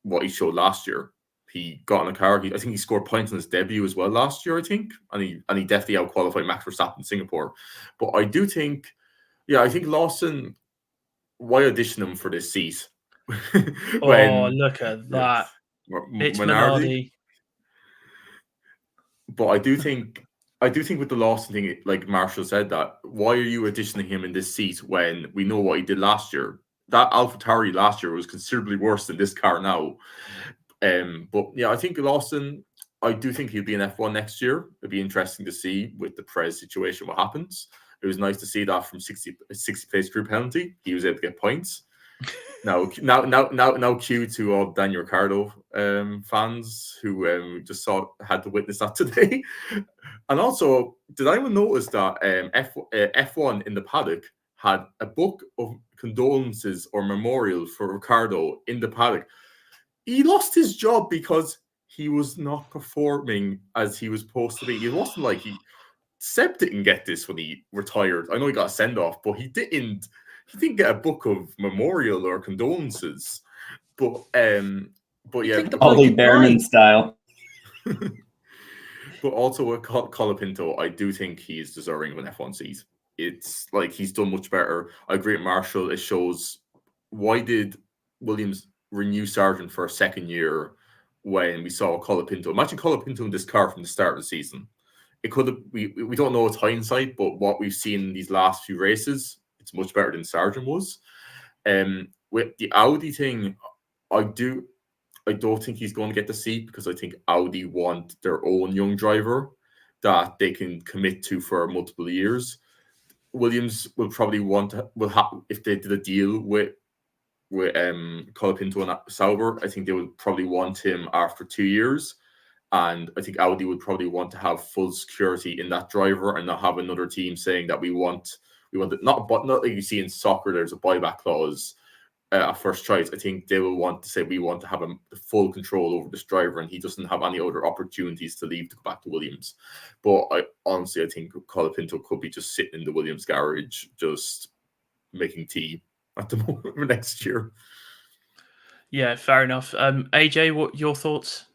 what he showed last year. He got in a car. I think he scored points in his debut as well last year, I think. And he definitely outqualified Max Verstappen in Singapore. But I do think, I think Lawson, why audition him for this seat? Look at that. It's Minardi. But I do think with the Lawson thing, like Marshall said, that why are you auditioning him in this seat when we know what he did last year? That AlphaTauri last year was considerably worse than this car now. But yeah, I think Lawson, I do think he'll be in F1 next year. It'd be interesting to see with the Perez situation what happens. It was nice to see that from 60 place group penalty, he was able to get points. Now cue to all Daniel Ricciardo fans who just had to witness that today. And also, did anyone notice that F1 in the paddock had a book of condolences or memorial for Ricciardo in the paddock? He lost his job because he was not performing as he was supposed to be. It wasn't like Seb didn't get this when he retired. I know he got a send-off, but he didn't he didn't get a book of memorial or condolences. But yeah, think the Ollie bloke Behrman lied. style. but also with Colapinto, I do think he's deserving of an F1 seat. It's like he's done much better. I agree with Marshall. It shows why did Williams renew Sargent for a second year when we saw Colapinto. Imagine Colapinto in this car from the start of the season. It could have. We don't know it's hindsight, but what we've seen in these last few races, it's much better than Sargent was. With the Audi thing, I don't think he's going to get the seat because I think Audi want their own young driver that they can commit to for multiple years. Williams will probably if they did a deal with Colapinto and Sauber, I think they would probably want him after 2 years. And I think Audi would probably want to have full security in that driver and not have another team saying that we want it, not like you see in soccer, there's a buyback clause at first choice. I think they will want to say we want to have full control over this driver and he doesn't have any other opportunities to leave to go back to Williams. But I think Colapinto could be just sitting in the Williams garage just making tea at the moment for next year. Yeah, fair enough. AJ, what your thoughts?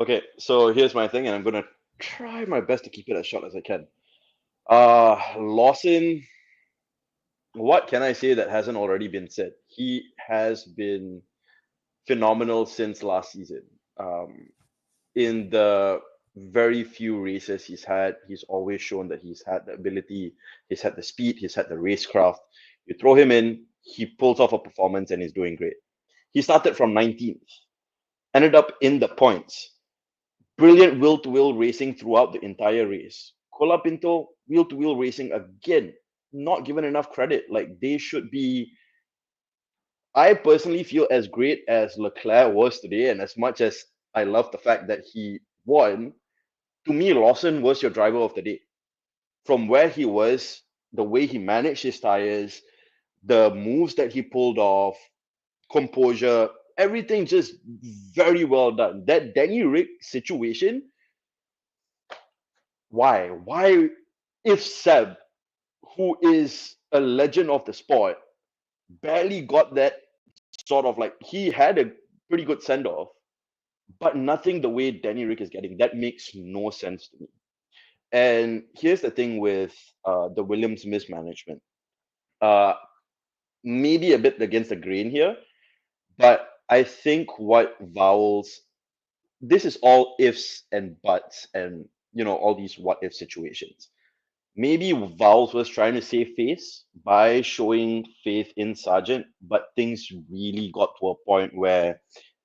Okay, so here's my thing, and I'm gonna try my best to keep it as short as I can. Lawson, what can I say that hasn't already been said? He has been phenomenal since last season. In the very few races he's had, he's always shown that he's had the ability, he's had the speed, he's had the racecraft. You throw him in, he pulls off a performance and he's doing great. He started from 19th, ended up in the points. Brilliant wheel-to-wheel racing throughout the entire race. Colapinto, wheel-to-wheel racing again, not given enough credit. Like they should be. I personally feel as great as Leclerc was today, and as much as I love the fact that he won, to me, Lawson was your driver of the day. From where he was, the way he managed his tires, the moves that he pulled off, composure, everything just very well done. That Danny Rick situation, why? If Seb, who is a legend of the sport, barely got that sort of like, he had a pretty good send-off, but nothing the way Danny Rick is getting, that makes no sense to me. And here's the thing with the Williams mismanagement. Maybe a bit against the grain here, but I think what Vowels, this is all ifs and buts and, all these what if situations. Maybe Vowels was trying to save face by showing faith in Sargent, but things really got to a point where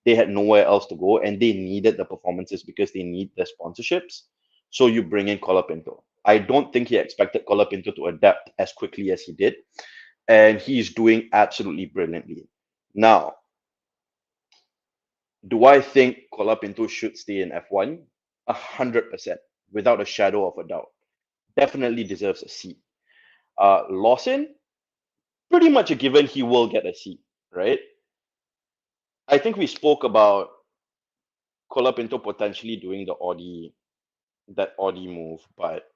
they had nowhere else to go and they needed the performances because they need the sponsorships. So you bring in Colapinto. I don't think he expected Colapinto to adapt as quickly as he did. And he's doing absolutely brilliantly. Now, do I think Colapinto should stay in F1? 100%, without a shadow of a doubt. Definitely deserves a seat. Lawson, pretty much a given he will get a seat, right? I think we spoke about Colapinto potentially doing that Audi move, but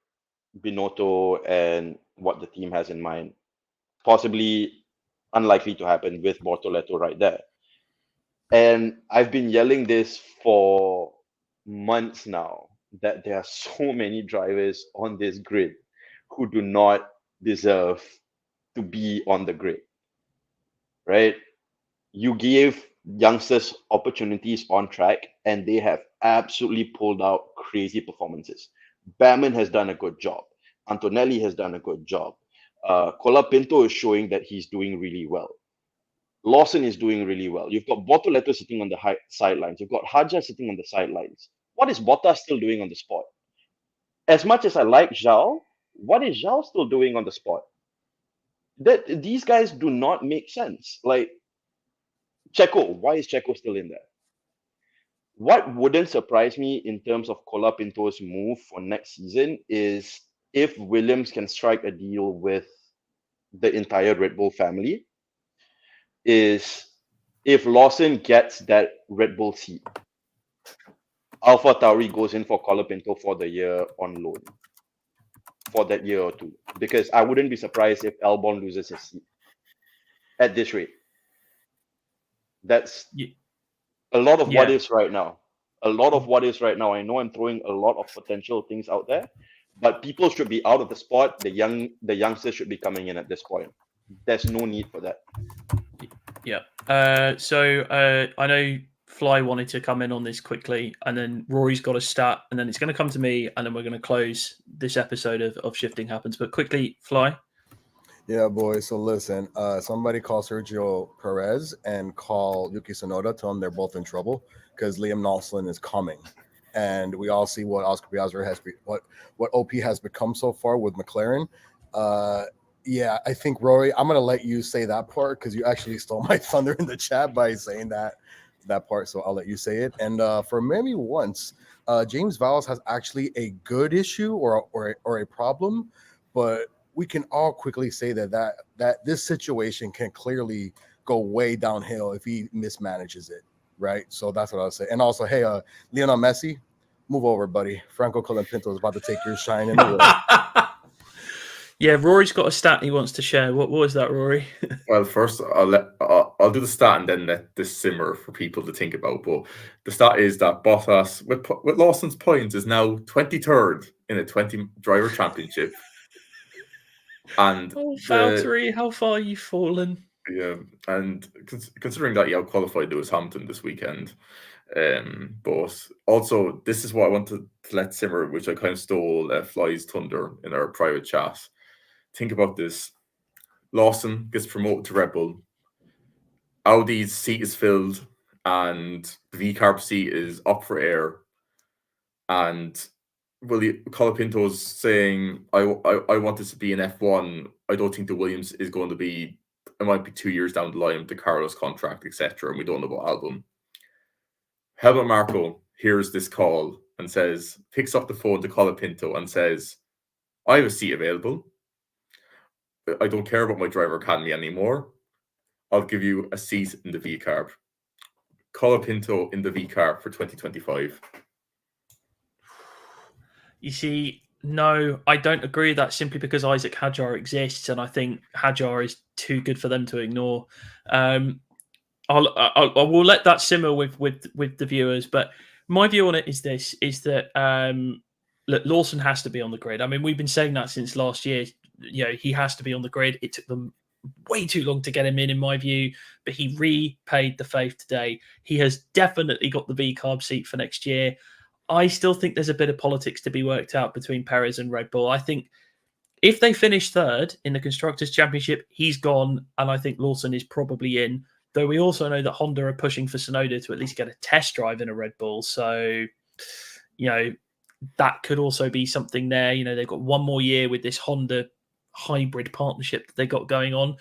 Binotto and what the team has in mind, possibly unlikely to happen with Bortoleto right there. And I've been yelling this for months now, that there are so many drivers on this grid who do not deserve to be on the grid, right? You give youngsters opportunities on track and they have absolutely pulled out crazy performances. Behrman has done a good job. Antonelli has done a good job. Colapinto is showing that he's doing really well. Lawson is doing really well. You've got Bortoleto sitting on the sidelines. You've got Haja sitting on the sidelines. What is Bottas still doing on the spot? As much as I like Zhao, what is Zhao still doing on the spot? These guys do not make sense. Like Checo, why is Checo still in there? What wouldn't surprise me in terms of Colapinto's move for next season is if Williams can strike a deal with the entire Red Bull family, is if Lawson gets that Red Bull seat, AlphaTauri goes in for Colapinto for the year on loan for that year or two, because I wouldn't be surprised if Albon loses his seat at this rate. That's a lot of what ifs right now. A lot of what ifs right now. I know I'm throwing a lot of potential things out there, but people should be out of the spot. The youngsters should be coming in at this point. There's no need for that. Yeah. So I know Fly wanted to come in on this quickly, and then Rory's got a stat, and then it's going to come to me, and then we're going to close this episode of Shifting Happens. But quickly, Fly. Yeah, boy. So listen, somebody call Sergio Perez and call Yuki Tsunoda. Tell them they're both in trouble because Liam Lawson is coming, and we all see what Oscar Piastri has, what OP has become so far with McLaren. Yeah, I think Rory, I'm gonna let you say that part because you actually stole my thunder in the chat by saying that part. So I'll let you say it. And for maybe once, James Vowles has actually a good issue or a problem, but we can all quickly say that this situation can clearly go way downhill if he mismanages it, right? So that's what I'll say. And also, hey, Lionel Messi, move over, buddy. Franco Colapinto is about to take your shine in the world. Yeah, Rory's got a stat he wants to share. What was that, Rory? Well, first I'll do the stat and then let this simmer for people to think about. But the stat is that Bottas, with Lawson's points, is now 23rd in a 20-driver championship. And Valtteri, how far you've fallen. Yeah, and considering that he out-qualified Lewis Hamilton this weekend, but also this is what I want to let simmer, which I kind of stole Fly's thunder in our private chat. Think about this. Lawson gets promoted to Red Bull. Audi's seat is filled and the VCARB seat is up for air. And Colapinto's saying, I want this to be an F1. I don't think the Williams is going to be, it might be 2 years down the line with the Carlos contract, etc. And we don't know about Albon. Helmut Marko hears this call and picks up the phone to Colapinto and says, I have a seat available. I don't care about my driver academy anymore. I'll give you a seat in the VCARB. Colapinto in the VCARB for 2025. You see, no, I don't agree with that simply because Isaac Hadjar exists, and I think Hadjar is too good for them to ignore. I will let that simmer with the viewers, but my view on it is this: is that look, Lawson has to be on the grid. I mean, we've been saying that since last year. You know, he has to be on the grid. It took them way too long to get him in my view, but he repaid the faith today. He has definitely got the VCARB seat for next year. I still think there's a bit of politics to be worked out between Perez and Red Bull. I think if they finish third in the Constructors' Championship, he's gone, and I think Lawson is probably in. Though we also know that Honda are pushing for Tsunoda to at least get a test drive in a Red Bull. So, you know, that could also be something there. You know, they've got one more year with this Honda hybrid partnership that they got going on.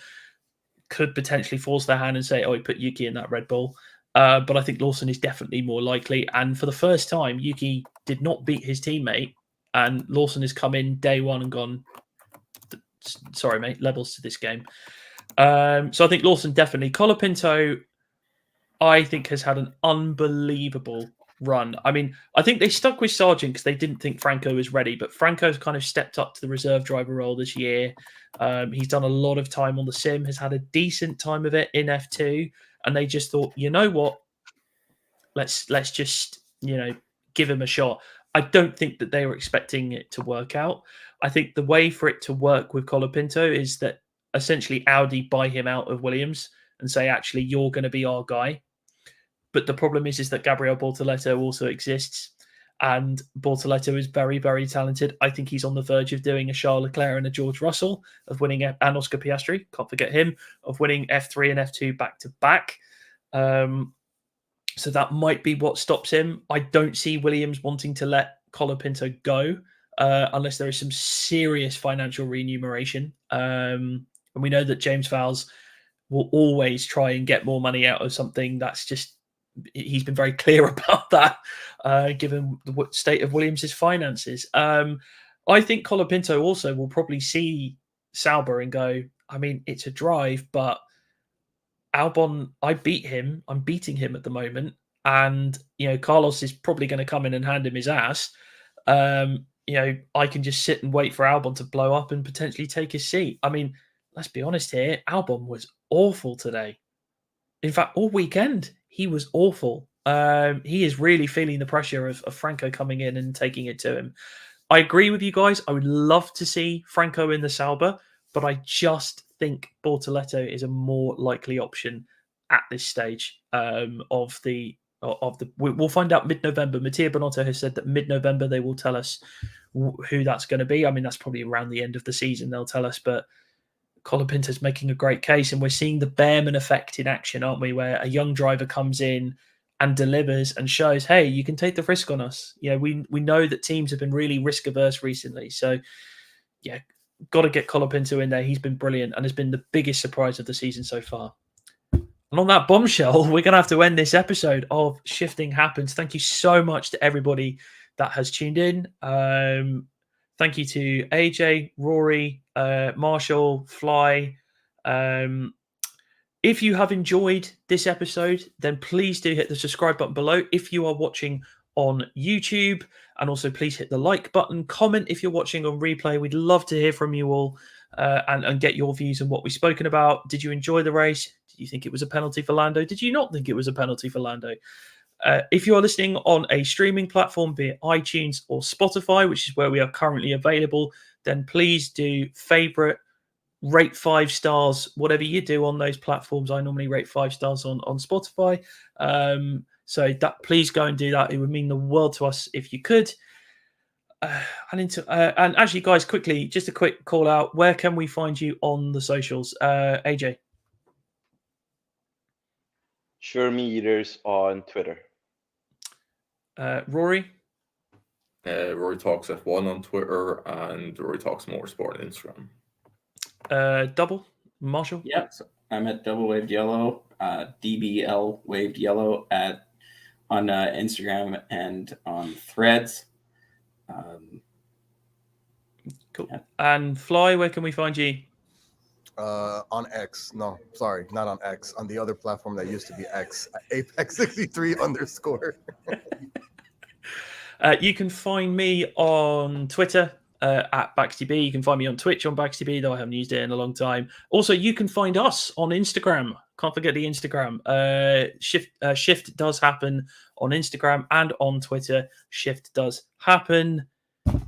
Could potentially force their hand and say, oh, we put Yuki in that Red Bull. But I think Lawson is definitely more likely. And for the first time, Yuki did not beat his teammate. And Lawson has come in day one and gone, sorry, mate, levels to this game. So I think Lawson definitely. Colapinto, I think, has had an unbelievable run. I mean, I think they stuck with Sargent because they didn't think Franco was ready, but Franco's kind of stepped up to the reserve driver role this year. He's done a lot of time on the sim, has had a decent time of it in F2, and they just thought, you know what, let's just, you know, give him a shot. I don't think that they were expecting it to work out. I think the way for it to work with Colapinto is that essentially Audi buy him out of Williams and say, actually, you're going to be our guy. But the problem is that Gabriel Bortoleto also exists, and Bortoleto is very, very talented. I think he's on the verge of doing a Charles Leclerc and a George Russell, of winning, and Oscar Piastri, can't forget him, of winning F3 and F2 back-to-back. So that might be what stops him. I don't see Williams wanting to let Colapinto go unless there is some serious financial remuneration. And we know that James Vowles will always try and get more money out of something. That's just, he's been very clear about that, given the state of Williams' finances. I think Colapinto also will probably see Sauber and go, I mean, it's a drive, but Albon, I beat him. I'm beating him at the moment. And, you know, Carlos is probably going to come in and hand him his ass. I can just sit and wait for Albon to blow up and potentially take his seat. I mean, let's be honest here. Albon was awful today. In fact, all weekend, he was awful. He is really feeling the pressure of Franco coming in and taking it to him. I agree with you guys. I would love to see Franco in the Sauber, but I just think Bortoletto is a more likely option at this stage of the. We'll find out mid-November. Mattia Bonotto has said that mid-November they will tell us who that's going to be. I mean, that's probably around the end of the season they'll tell us, but Colapinto's making a great case, and we're seeing the Bearman effect in action, aren't we? Where a young driver comes in and delivers and shows, hey, you can take the risk on us. We know that teams have been really risk averse recently. So, yeah, got to get Colapinto in there. He's been brilliant and has been the biggest surprise of the season so far. And on that bombshell, we're going to have to end this episode of Shifting Happens. Thank you so much to everybody that has tuned in. Thank you to AJ, Rory, Marshall, Fly. If you have enjoyed this episode, then please do hit the subscribe button below if you are watching on YouTube. And also please hit the like button. Comment if you're watching on replay. We'd love to hear from you all and get your views on what we've spoken about. Did you enjoy the race? Did you think it was a penalty for Lando? Did you not think it was a penalty for Lando? If you are listening on a streaming platform, be it iTunes or Spotify, which is where we are currently available, then please do favorite, rate 5 stars, whatever you do on those platforms. I normally rate 5 stars on Spotify. So that please go and do that. It would mean the world to us if you could. And actually, guys, quickly, just a quick call out. Where can we find you on the socials? AJ? Sure Me Eaters on Twitter. Rory? Rory Talks F1 on Twitter and Rory Talks Motorsport on Instagram. Double? Marshall? Yep. So I'm at Double Waved Yellow, DBL Waved Yellow on Instagram and on Threads. Cool. Yeah. And Fly, where can we find you? On X. No, sorry, not on X. On the other platform that used to be X. Apex63_. You can find me on Twitter at BaxTB. You can find me on Twitch on BaxTB, though I haven't used it in a long time. Also, you can find us on Instagram. Can't forget the Instagram. Shift does happen on Instagram and on Twitter. Shift does happen.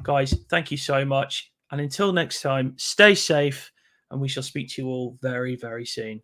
Guys, thank you so much. And until next time, stay safe, and we shall speak to you all very, very soon.